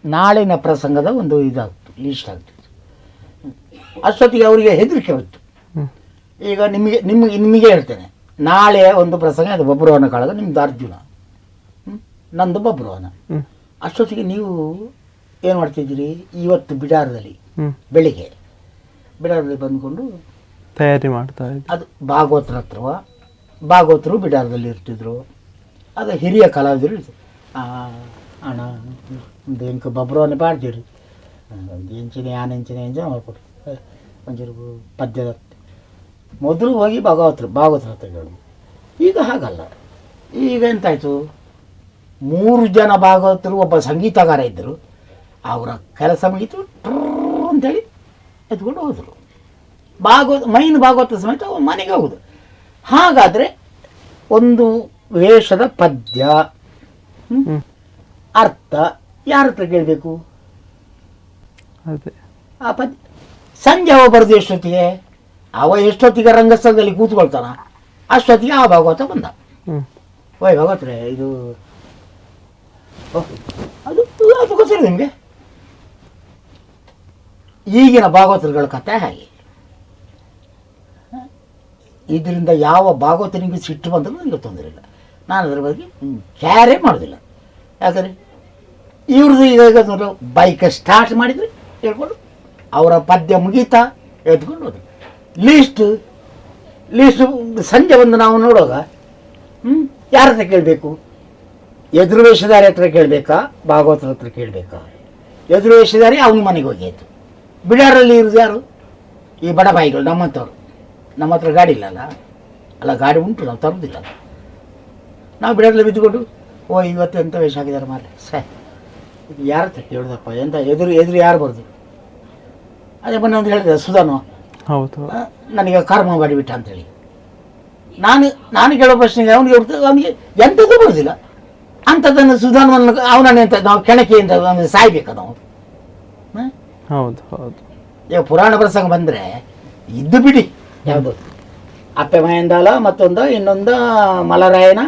ನಾಳಿನ ಪ್ರಸಂಗದ ಒಂದು ಇದಾಗ್ತು, ಲೀಸ್ಟ್ ಆಗ್ತಿತ್ತು. ಅಷ್ಟೊತ್ತಿಗೆ ಅವರಿಗೆ ಹೆದರಿಕೆ ಬಂತು. ಈಗ ನಿಮಗೆ ಹೇಳ್ತೇನೆ, ನಾಳೆ ಒಂದು ಪ್ರಸಂಗ, ಅದು ಬಬ್ರುವಾಹನ ಕಾಳಗ, ನಿಮ್ದು ಅರ್ಜುನ, ನಂದು ಬಬ್ರುವಾಹನ. ಅಷ್ಟೊತ್ತಿಗೆ ನೀವು ಏನು ಮಾಡ್ತಿದ್ದೀರಿ? ಇವತ್ತು ಬಿಡಾರದಲ್ಲಿ ಬೆಳಿಗ್ಗೆ ಬಿಡಾರದಲ್ಲಿ ಬಂದುಕೊಂಡು ತಯಾರಿ ಮಾಡ್ತಾ ಇದ್ದೆ. ಅದು ಭಾಗವತರ ಹತ್ರವ, ಭಾಗವತರು ಬಿಡಾರದಲ್ಲಿ ಇರ್ತಿದ್ರು. ಅದು ಹಿರಿಯ ಕಲಾವಿದರು ಇರ್ತಿದ್ರು. ಅಣ್ಣ ಒಂದು ಎಂಕ ಬಬ್ರುವಾಹನ ಪಾಡ್ತೀರಿ, ಒಂದು ಎಂಚಿನ ಎಂಚಿನ ಮಾಡ್ಕೊಟ್ರು, ಒಂಚೂರು ಪದ್ಯದ ಮೊದಲು ಹೋಗಿ ಭಾಗವತರ ಹತ್ರ ಹೇಳೋದು. ಈಗ ಹಾಗಲ್ಲ. ಈಗ ಎಂತಾಯಿತು, 3 ಜನ ಭಾಗವತರು, ಒಬ್ಬ ಸಂಗೀತಗಾರ ಇದ್ದರು. ಅವರ ಕೆಲಸ ಮುಗೀತು, ಅಂತೇಳಿ ಎತ್ಕೊಂಡು ಹೋದರು. ಮೈನ್ ಭಾಗವತ ಸಮೇತ ಮನೆಗೆ ಹೋಗುದು. ಹಾಗಾದರೆ ಒಂದು ವೇಷದ ಪದ್ಯ ಅರ್ಥ ಯಾರ ಹತ್ರ ಕೇಳಬೇಕು? ಆ ಪದ್ಯ ಸಂಜೆ ಅವ ಬರೆದು ಎಷ್ಟೊತ್ತಿಗೆ, ಅವ ಎಷ್ಟೊತ್ತಿಗೆ ರಂಗಸ್ಥಳದಲ್ಲಿ ಕೂತ್ಕೊಳ್ತಾನ, ಅಷ್ಟೊತ್ತಿಗೆ ಆ ಭಾಗವತ ಬಂದ. ಓಯ್ ಭಾಗವತ್ರೆ, ಇದು ಅದು ಗೊತ್ತಿಲ್ಲ ನಿಮಗೆ. ಈಗಿನ ಭಾಗವತರುಗಳ ಕಥೆ ಹಾಗೆ. ಇದರಿಂದ ಯಾವ ಭಾಗವತನಿಗೂ ಸಿಟ್ಟು ಬಂದರೂ ನನಗೆ ತೊಂದರೆ ಇಲ್ಲ. ನಾನು ಅದರ ಬಗ್ಗೆ ಕ್ಯಾರೇ ಮಾಡೋದಿಲ್ಲ. ಯಾಕಂದರೆ ಇವ್ರದ್ದು ಈಗ ಬೈಕ್ ಸ್ಟಾರ್ಟ್ ಮಾಡಿದರೆ ಹೇಳ್ಕೊಂಡು ಅವರ ಪದ್ಯ ಮುಗೀತಾ ಎದ್ಕೊಂಡು ಹೋದ್ರು. ಲೀಸ್ಟು ಸಂಜೆ ಬಂದು ನಾವು ನೋಡುವಾಗ ಯಾರ ಹತ್ರ ಕೇಳಬೇಕು? ಎದುರು ವೇಷಧಾರಿ ಹತ್ರ ಕೇಳಬೇಕಾ, ಭಾಗವತರ ಹತ್ರ ಕೇಳಬೇಕಾ? ಎದುರು ವೇಷಧಾರಿ ಅವನ ಮನೆಗೆ ಹೋಗಿ ಆಯಿತು. ಬಿಡಾರಲ್ಲಿ ಇರೋದು ಯಾರು? ಈ ಬಡ ಬಾಯಿಗಳು, ನಮ್ಮಂಥವ್ರು. ನಮ್ಮ ಹತ್ರ ಗಾಡಿ ಇಲ್ಲಲ್ಲ, ಅಲ್ಲ ಗಾಡಿ ಉಂಟು, ನಾವು ತರೋದಿಲ್ಲ. ನಾವು ಬಿಡಾರಲ್ಲಿ ಬಿದ್ದುಕೊಂಡು ಇವತ್ತು ಎಂಥ ವೇಷ ಹಾಕಿದ್ದಾರೆ ಮಾರೆ ಸೇ, ಇದು ಯಾರ ಹತ್ರ ಕೇಳೋದಪ್ಪ, ಎಂತ ಎದುರು ಯಾರು ಬರೋದು? ಅದೇ ಮೊನ್ನೆ ಒಂದು ಹೇಳಿದೆ ಸುಧಾನು, ಹೌದು, ನನಗೆ ಕರ್ಮ ಮಾಡಿಬಿಟ್ಟ ಅಂತೇಳಿ. ನಾನು ಕೇಳೋ ಪ್ರಶ್ನೆಗೆ ಅವನಿಗೆ ಎಂಥದ್ದು ಬರೋದಿಲ್ಲ. ಅಂಥದ್ದನ್ನು ಸುಧಾನವನ್ನು ಅವನನ್ನು ಎಂತ ನಾವು ಕೆಣಕಿಯಿಂದ ಸಾಯ್ಬೇಕಾ ನಾವು? ಹೌದು ಹೌದು. ಈಗ ಪುರಾಣ ಪ್ರಸಂಗ ಬಂದರೆ ಇದ್ದು ಬಿಡಿ, ಯಾವುದು ಅಪ್ಪೆ ಮಹೇಂದಾಲ, ಮತ್ತೊಂದು ಇನ್ನೊಂದು ಮಲರಾಯನ,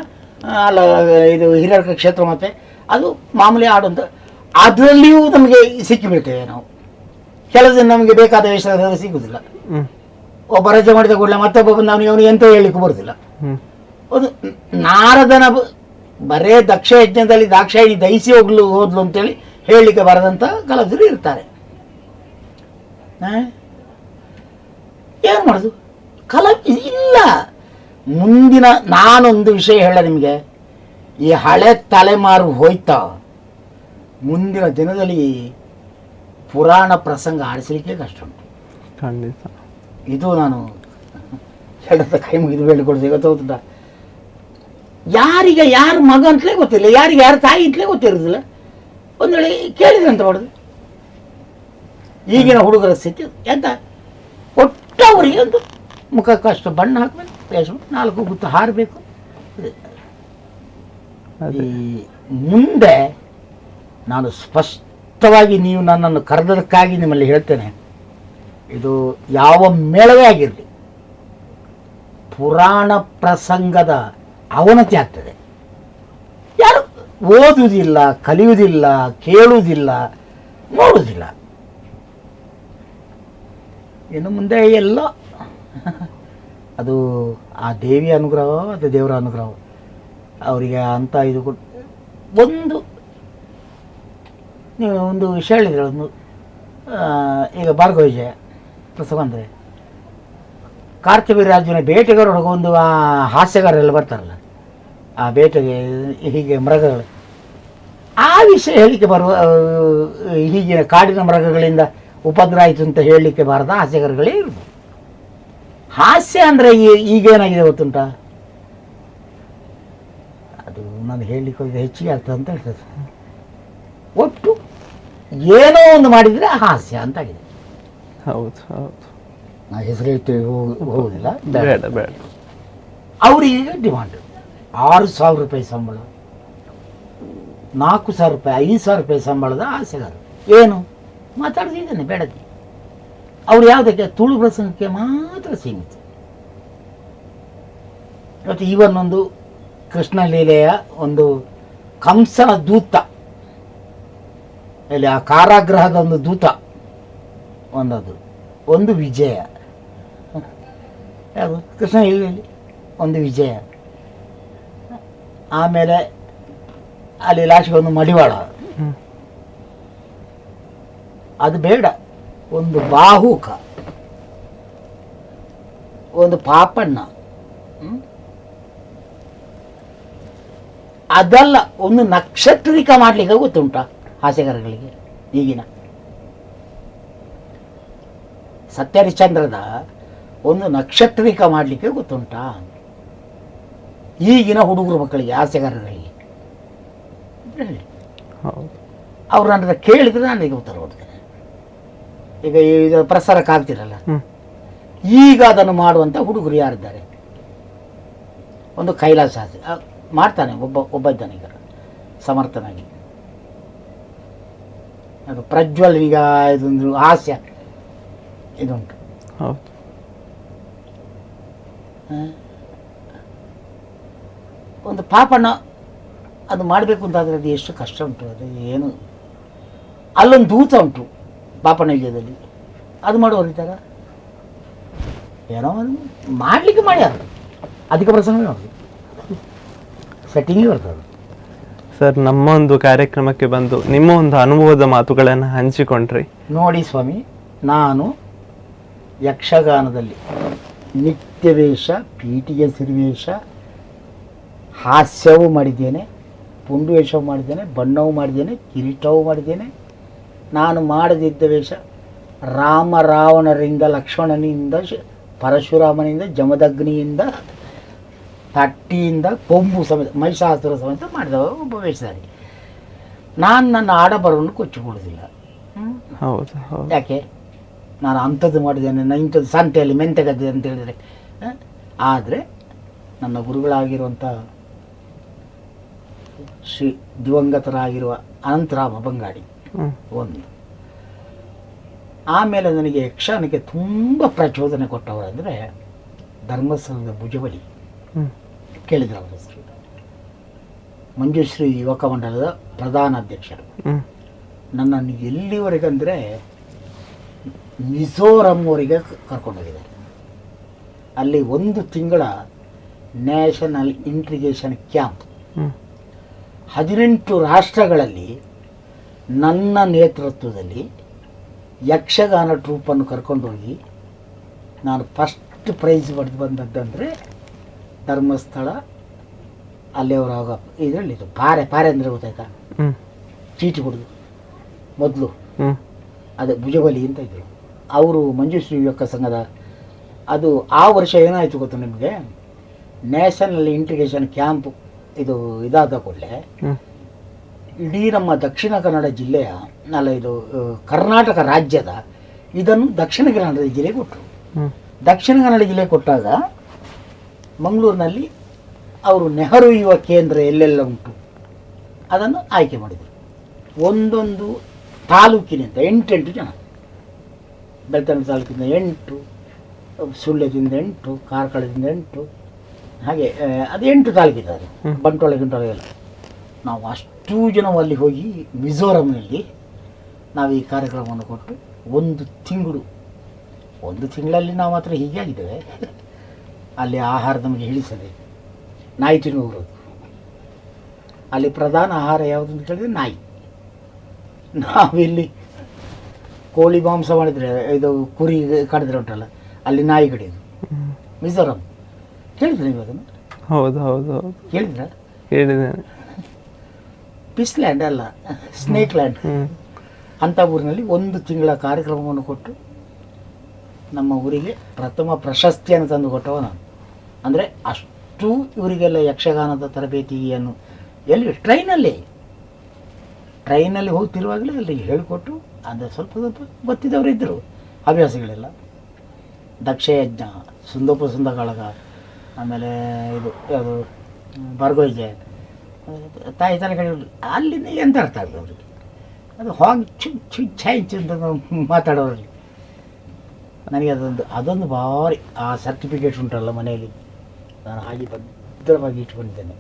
ಅಲ್ಲ ಇದು ಹಿರಿಯರ ಕ್ಷೇತ್ರ, ಮತ್ತೆ ಅದು ಮಾಮೂಲಿ ಆಡುವಂಥ, ಅದರಲ್ಲಿಯೂ ನಮಗೆ ಸಿಕ್ಕಿಬಿಡ್ತೇವೆ ನಾವು. ಕೆಲವು ನಮಗೆ ಬೇಕಾದ ವೇಷ ಸಿಗುವುದಿಲ್ಲ. ಒಬ್ಬ ರಜೆ ಮಾಡಿದ ಕೂಡಲೇ ಮತ್ತೊಬ್ಬ ಬಂದು ಅವನಿಗೆ ಎಂತ ಹೇಳಲಿಕ್ಕೂ ಬರುವುದಿಲ್ಲ. ಒಂದು ನಾರದನ ಬರೇ ದಕ್ಷ ಯಜ್ಞದಲ್ಲಿ ದಾಕ್ಷಾಯಿಣಿ ದಹಿಸಿ ಹೋದ್ಲು ಅಂತೇಳಿ ಹೇಳಲಿಕ್ಕೆ ಬರದಂಥ ಕಲಾವಿದರು ಇರ್ತಾರೆ. ಏನು ಮಾಡೋದು? ಇಲ್ಲ. ಮುಂದಿನ ನಾನೊಂದು ವಿಷಯ ಹೇಳ ನಿಮಗೆ, ಈ ಹಳೆ ತಲೆಮಾರು ಹೋಯ್ತಾ, ಮುಂದಿನ ದಿನದಲ್ಲಿ ಪುರಾಣ ಪ್ರಸಂಗ ಆಡಿಸಲಿಕ್ಕೆ ಕಷ್ಟ ಉಂಟು ಖಂಡಿತ. ಇದು ನಾನು ಹೇಳದ ಕೈ ಮುಗಿದು ಬೇಡಿಕೊಡ್ತೀವಿ. ಗೊತ್ತುಂಟ, ಯಾರಿಗೆ ಯಾರು ಮಗ ಅಂತಲೇ ಗೊತ್ತಿಲ್ಲ, ಯಾರಿಗೆ ಯಾರು ತಾಯಿ ಅಂತಲೇ ಗೊತ್ತಿರೋದಿಲ್ಲ. ಒಂದು ವೇಳೆ ಕೇಳಿದ್ರೆ ಅಂತ ಮಾಡೋದು? ಈಗಿನ ಹುಡುಗರ ಸ್ಥಿತಿ ಎಂತ, ಒಟ್ಟು ಅವರಿಗೆ ಒಂದು ಮುಖಕ್ಕಷ್ಟು ಬಣ್ಣ ಹಾಕಬೇಕು, ವೇಷ 4 ಗುತ್ತು ಹಾರಬೇಕು. ಈ ಮುಂದೆ ನಾನು ಸ್ಪಷ್ಟವಾಗಿ, ನೀವು ನನ್ನನ್ನು ಕರೆದದಕ್ಕಾಗಿ ನಿಮ್ಮಲ್ಲಿ ಹೇಳ್ತೇನೆ, ಇದು ಯಾವ ಮೇಳವೇ ಆಗಿರಲಿ, ಪುರಾಣ ಪ್ರಸಂಗದ ಅವನತಿ ಆಗ್ತದೆ. ಯಾರು ಓದುವುದಿಲ್ಲ, ಕಲಿಯುವುದಿಲ್ಲ, ಕೇಳುವುದಿಲ್ಲ, ನೋಡುವುದಿಲ್ಲ. ಇನ್ನು ಮುಂದೆ ಎಲ್ಲ ಅದು ಆ ದೇವಿಯ ಅನುಗ್ರಹ, ಅದು ದೇವರ ಅನುಗ್ರಹ. ಅವರಿಗೆ ಅಂತ ಇದು ಕೊಟ್ಟು ನೀವು ಒಂದು ವಿಷಯ ಹೇಳಿದರೆ, ಒಂದು ಈಗ ಭಾರ್ಗವ ವಿಜಯ ಪ್ರಸಂಗ ಅಂದರೆ ಕಾರ್ತಿವೀರ್ಯಾರ್ಜುನ ಬೇಟೆಗಾರೊಳಗೆ ಒಂದು ಹಾಸ್ಯಗಾರರೆಲ್ಲ ಬರ್ತಾರಲ್ಲ, ಆ ಬೇಟೆಗೆ ಹೀಗೆ ಮೃಗಗಳು, ಆ ವಿಷಯ ಹೇಳಲಿಕ್ಕೆ ಬರುವ, ಹೀಗೆ ಕಾಡಿನ ಮೃಗಗಳಿಂದ ಉಪದ್ರ ಆಯಿತು ಅಂತ ಹೇಳಲಿಕ್ಕೆ ಬಾರದ ಹಾಸ್ಯಗಾರಗಳೇ ಇರುವುದು. ಹಾಸ್ಯ ಅಂದರೆ ಈಗೇನಾಗಿದೆ ಗೊತ್ತುಂಟ, ಅದು ನಾನು ಹೇಳಲಿಕ್ಕೆ ಹೋಗಿದೆ ಹೆಚ್ಚಿಗೆ ಆಗ್ತದೆ ಅಂತ ಹೇಳ್ತದೆ. ಒಟ್ಟು ಏನೋ ಒಂದು ಮಾಡಿದರೆ ಹಾಸ್ಯ ಅಂತಾಗಿದೆ. ಹೌದು ಹೌದು. ನಾ ಹೆಸರು ಹೇಳ್ತೇವೆ ಹೋಗುದಿಲ್ಲ, ಬೇಡ ಬೇಡ. ಅವರಿಗೆ ಡಿಮಾಂಡ್ 6,000 ರೂಪಾಯಿ ಸಂಬಳ, 4,000 ರೂಪಾಯಿ, 5,000 ರೂಪಾಯಿ ಸಂಬಳದ ಹಾಸ್ಯಗಾರ. ಏನು ಮಾತಾಡ್ತಿದ್ದಾನೆ ಬೇಡದಿ. ಅವ್ರು ಯಾವುದಕ್ಕೆ? ತುಳು ಪ್ರಸಂಗಕ್ಕೆ ಮಾತ್ರ ಸೀಮಿತ. ಇವತ್ತು ಇವನ್ನೊಂದು ಕೃಷ್ಣ ಲೀಲೆಯ ಒಂದು ಕಂಸನ ದೂತ, ಇಲ್ಲಿ ಆ ಕಾರಾಗೃಹದ ಒಂದು ದೂತ ಒಂದದು, ಒಂದು ವಿಜಯ, ಯಾವುದು ಕೃಷ್ಣ ಲೀಲೆಯಲ್ಲಿ ಒಂದು ವಿಜಯ, ಆಮೇಲೆ ಅಲ್ಲಿ ಲಾಸ್ಟ್ಗೆ ಒಂದು ಮಡಿವಾಳ, ಅದು ಬೇಡ. ಒಂದು ಬಾಹುಕ, ಒಂದು ಪಾಪಣ್ಣ, ಅದಲ್ಲ ಒಂದು ನಕ್ಷತ್ರಿಕ ಮಾಡಲಿಕ್ಕೆ ಗೊತ್ತುಂಟ ಹಾಸ್ಯಗಾರಗಳಿಗೆ ಈಗಿನ? ಸತ್ಯಹರಿಶ್ಚಂದ್ರದ ಒಂದು ನಕ್ಷತ್ರಿಕ ಮಾಡಲಿಕ್ಕೆ ಗೊತ್ತುಂಟ ಈಗಿನ ಹುಡುಗರು ಮಕ್ಕಳಿಗೆ, ಹಾಸ್ಯಗಾರಗಳಿಗೆ? ಅವ್ರು ನನ್ನ ಕೇಳಿದ್ರೆ ನನಗೆ ಉತ್ತರ ಕೊಡ್ತೇನೆ. ಈಗ ಇದು ಪ್ರಸಾರಕ್ಕಾಗ್ತಿರಲ್ಲ, ಈಗ ಅದನ್ನು ಮಾಡುವಂಥ ಹುಡುಗರು ಯಾರಿದ್ದಾರೆ? ಒಂದು ಕೈಲಾಸ ಮಾಡ್ತಾನೆ, ಒಬ್ಬ ಇದ್ದಾನೆ ಈಗ ಸಮರ್ಥನಾಗಿ. ಅದು ಪ್ರಜ್ವಲ್, ಈಗ ಇದೊಂದು ಹಾಸ್ಯ ಇದುಂಟು. ಒಂದು ಪಾಪಣ್ಣ ಅದು ಮಾಡಬೇಕು ಅಂತಾದರೆ ಅದು ಎಷ್ಟು ಕಷ್ಟ ಉಂಟು, ಅದು ಏನು. ಅಲ್ಲೊಂದು ದೂತ ಉಂಟು ಪಾಪಣ್ಣ ವಿಜಯದಲ್ಲಿ, ಅದು ಮಾಡೋರಿದ್ದಾರ? ಏನೋ ಒಂದು ಮಾಡಲಿಕ್ಕೆ ಮಾಡ್ಯಾರ, ಅದಕ್ಕೆ ಪ್ರಸಂಗ ನೋಡಿ ಸೆಟ್ಟಿಂಗೇ ಬರ್ತದೆ. ಸರ್, ನಮ್ಮ ಒಂದು ಕಾರ್ಯಕ್ರಮಕ್ಕೆ ಬಂದು ನಿಮ್ಮ ಒಂದು ಅನುಭವದ ಮಾತುಗಳನ್ನು ಹಂಚಿಕೊಂಡ್ರಿ. ನೋಡಿ ಸ್ವಾಮಿ, ನಾನು ಯಕ್ಷಗಾನದಲ್ಲಿ ನಿತ್ಯವೇಷ, ಪೀಠಿಗೆ ಸಿರಿವೇಷ, ಹಾಸ್ಯವೂ ಮಾಡಿದ್ದೇನೆ, ಪುಂಡು ವೇಷವೂ ಮಾಡಿದ್ದೇನೆ, ಬಣ್ಣವೂ ಮಾಡಿದ್ದೇನೆ, ಕಿರೀಟವೂ ಮಾಡಿದ್ದೇನೆ. ನಾನು ಮಾಡದಿದ್ದ ವೇಷ ರಾಮ ರಾವಣರಿಂದ, ಲಕ್ಷ್ಮಣನಿಂದ, ಪರಶುರಾಮನಿಂದ, ಜಮದಗ್ನಿಯಿಂದ, ತಟ್ಟಿಯಿಂದ, ಕೊಂಬು ಸಮೇತ, ಮಹಿಷಾಸುರ ಸಮೇತ ಮಾಡಿದವ ಒಬ್ಬ ವೇಷಧಾರಿ. ನಾನು ನನ್ನ ಆಡಬರವನ್ನು ಕೊಚ್ಚಿಕೊಳ್ಳೋದಿಲ್ಲ. ಹೌದು ಹೌದು. ಯಾಕೆ ನಾನು ಅಂಥದ್ದು ಮಾಡಿದ್ದೇನೆ, ನಾನು ಇಂಥದ್ದು ಸಂತೆಯಲ್ಲಿ ಮೆಂತೆಗದ್ದೆ ಅಂತ ಹೇಳಿದರೆ. ಆದರೆ ನನ್ನ ಗುರುಗಳಾಗಿರುವಂಥ ಶ್ರೀ ದಿವಂಗತರಾಗಿರುವ ಅನಂತರಾಮ ಬಂಗಾಡಿ ಒಂದು, ಆಮೇಲೆ ನನಗೆ ಯಕ್ಷಗಾನಕ್ಕೆ ತುಂಬ ಪ್ರಚೋದನೆ ಕೊಟ್ಟವರಂದರೆ ಧರ್ಮಸ್ಥಳದ ಭುಜಬಲಿ, ಕೇಳಿದ್ರು ಅವರ ಹೆಸರು, ಮಂಜುಶ್ರೀ ಯುವಕ ಮಂಡಲದ ಪ್ರಧಾನ ಅಧ್ಯಕ್ಷರು. ನನ್ನನ್ನು ಎಲ್ಲಿವರೆಗಂದರೆ ಮಿಜೋರಂವರೆಗೆ ಕರ್ಕೊಂಡೋಗಿದ್ದಾರೆ. ಅಲ್ಲಿ 1 ತಿಂಗಳ ನ್ಯಾಷನಲ್ ಇಂಟ್ರಿಗೇಷನ್ ಕ್ಯಾಂಪ್, 18 ರಾಷ್ಟ್ರಗಳಲ್ಲಿ ನನ್ನ ನೇತೃತ್ವದಲ್ಲಿ ಯಕ್ಷಗಾನ ಟ್ರೂಪನ್ನು ಕರ್ಕೊಂಡೋಗಿ ನಾನು ಫಸ್ಟ್ ಪ್ರೈಸ್ ಪಡೆದು ಬಂದದ್ದಂದರೆ ಧರ್ಮಸ್ಥಳ. ಅಲ್ಲಿ ಅವರ ಇದರಲ್ಲಿದ್ದು ಪಾರೆ ಅಂದರೆ ಗೊತ್ತಾಯ್ತಾ, ಚೀಟಿ ಕೊಡೋದು ಮೊದಲು, ಅದೇ ಭುಜಬಲಿ ಅಂತ ಇದ್ದರು ಅವರು, ಮಂಜುಶ್ರೀ ಯುವಕ ಸಂಘದ. ಅದು ಆ ವರ್ಷ ಏನಾಯಿತು ಗೊತ್ತು ನಿಮಗೆ, ನ್ಯಾಷನಲ್ ಇಂಟಿಗ್ರೇಷನ್ ಕ್ಯಾಂಪ್ ಇದು ಇದಾದ ಕೂಡಲೇ ಇಡೀ ನಮ್ಮ ದಕ್ಷಿಣ ಕನ್ನಡ ಜಿಲ್ಲೆಯ, ಅಲ್ಲ ಇದು ಕರ್ನಾಟಕ ರಾಜ್ಯದ ಇದನ್ನು ದಕ್ಷಿಣ ಕನ್ನಡ ಜಿಲ್ಲೆಗೆ ಕೊಟ್ಟರು. ದಕ್ಷಿಣ ಕನ್ನಡ ಜಿಲ್ಲೆ ಕೊಟ್ಟಾಗ ಮಂಗಳೂರಿನಲ್ಲಿ ಅವರು ನೆಹರು ಯುವ ಕೇಂದ್ರ ಎಲ್ಲೆಲ್ಲ ಉಂಟು ಅದನ್ನು ಆಯ್ಕೆ ಮಾಡಿದರು. ಒಂದೊಂದು ತಾಲೂಕಿನಿಂದ 8 ಜನ, ಬೆಳ್ತಂಗಡಿ ತಾಲೂಕಿಂದ 8, ಸುಳ್ಯದಿಂದ 8, ಕಾರ್ಕಳದಿಂದ 8, ಹಾಗೆ ಅದು 8 ತಾಲೂಕಿದ್ದಾರೆ, ಬಂಟ್ವಾಳ ಎಲ್ಲ. ನಾವು ಅಷ್ಟೂ ಜನವು ಅಲ್ಲಿ ಹೋಗಿ ಮಿಜೋರಂನಲ್ಲಿ ನಾವು ಈ ಕಾರ್ಯಕ್ರಮವನ್ನು ಕೊಟ್ಟು 1 ತಿಂಗಳಲ್ಲಿ ನಾವು ಮಾತ್ರ ಹೀಗೆ ಆಗಿದ್ದೇವೆ. ಅಲ್ಲಿ ಆಹಾರ ನಮಗೆ ಇಳಿಸದೆ, ನಾಯಿ ತಿನ್ನುವುದು. ಅಲ್ಲಿ ಪ್ರಧಾನ ಆಹಾರ ಯಾವುದು ಅಂತ ಕೇಳಿದ್ರೆ ನಾಯಿ. ನಾವಿಲ್ಲಿ ಕೋಳಿ ಮಾಂಸ ಮಾಡಿದರೆ, ಇದು ಕುರಿ ಕಡಿದ್ರೆ ಉಂಟಲ್ಲ, ಅಲ್ಲಿ ನಾಯಿ ಕಡಿಯೋದು. ಮಿಜೋರಂ ಕೇಳಿದ್ರೆ ನೀವು ಅದನ್ನು? ಹೌದು ಹೌದು ಹೌದು, ಕೇಳಿದ್ರ? ಹೇಳಿದ್ದೇನೆ. ಪೀಸ್ ಲ್ಯಾಂಡ್ ಅಲ್ಲ, ಸ್ನೇಕ್ ಲ್ಯಾಂಡ್. ಅಂಥ ಊರಿನಲ್ಲಿ 1 ತಿಂಗಳ ಕಾರ್ಯಕ್ರಮವನ್ನು ಕೊಟ್ಟು ನಮ್ಮ ಊರಿಗೆ ಪ್ರಥಮ ಪ್ರಶಸ್ತಿಯನ್ನು ತಂದು ಕೊಟ್ಟವ ನಾನು. ಅಂದರೆ ಅಷ್ಟು ಇವರಿಗೆಲ್ಲ ಯಕ್ಷಗಾನದ ತರಬೇತಿಯನ್ನು ಎಲ್ಲಿ ಟ್ರೈನಲ್ಲಿ ಹೋಗ್ತಿರುವಾಗಲೇ ಅಲ್ಲಿ ಹೇಳಿಕೊಟ್ಟು, ಅಂದರೆ ಸ್ವಲ್ಪ ಗೊತ್ತಿದ್ದವರು ಇದ್ದರು, ಹವ್ಯಾಸಿಗಳೆಲ್ಲ. ದಕ್ಷಯಜ್ಞ, ಸುಂದ ಕಾಳಗ, ಆಮೇಲೆ ಇದು ಯಾವುದು ಬರ್ಗೋಯ್ಜೆ, ತಾಯಿ ತಲೆಗಡೆ, ಅಲ್ಲಿಂದ ಎಂತ ಅರ್ಥ ಆಗ್ತದೆ ಅವರಿಗೆ. ಅದು ಹೋಗಿ ಛಾಯ್ಚು ಅಂತ ಮಾತಾಡೋರಿಗೆ. ನನಗೆ ಅದೊಂದು ಭಾರಿ, ಆ ಸರ್ಟಿಫಿಕೇಟ್ ಉಂಟಲ್ಲ ಮನೆಯಲ್ಲಿ, ನಾನು ಹಾಗೆ ಭದ್ರವಾಗಿ ಇಟ್ಕೊಂಡಿದ್ದೇನೆ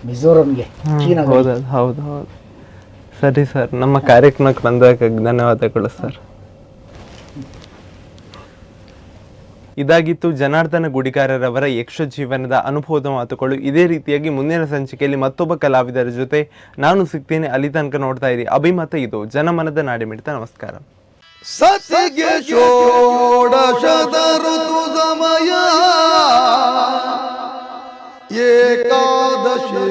ಮಿಜೋರಂಗೆ, ಚೀನಾ. ಹೌದು ಹೌದು ಹೌದು. ಸರಿ ಸರ್, ನಮ್ಮ ಕಾರ್ಯಕ್ರಮಕ್ಕೆ ಬಂದಕ್ಕಾಗಿ ಧನ್ಯವಾದಗಳು ಸರ್. ಇದಾಗಿತ್ತು ಜನಾರ್ದನ ಗುಡಿಕಾರರವರ ಯಕ್ಷ ಜೀವನದ ಅನುಭವದ ಮಾತುಗಳು. ಇದೇ ರೀತಿಯಾಗಿ ಮುಂದಿನ ಸಂಚಿಕೆಯಲ್ಲಿ ಮತ್ತೊಬ್ಬ ಕಲಾವಿದರ ಜೊತೆ ನಾನು ಸಿಗ್ತೇನೆ. ಅಲ್ಲಿ ತನಕ ನೋಡ್ತಾ ಇರಿ ಅಭಿಮತ, ಇದು ಜನಮನದ ನಾಡಿಮಿಡಿತ. ನಮಸ್ಕಾರ. ಸತಿಗೆ ಷೋಡಶದ ಋತು ಸಮಯ ಏಕಾದಶಿ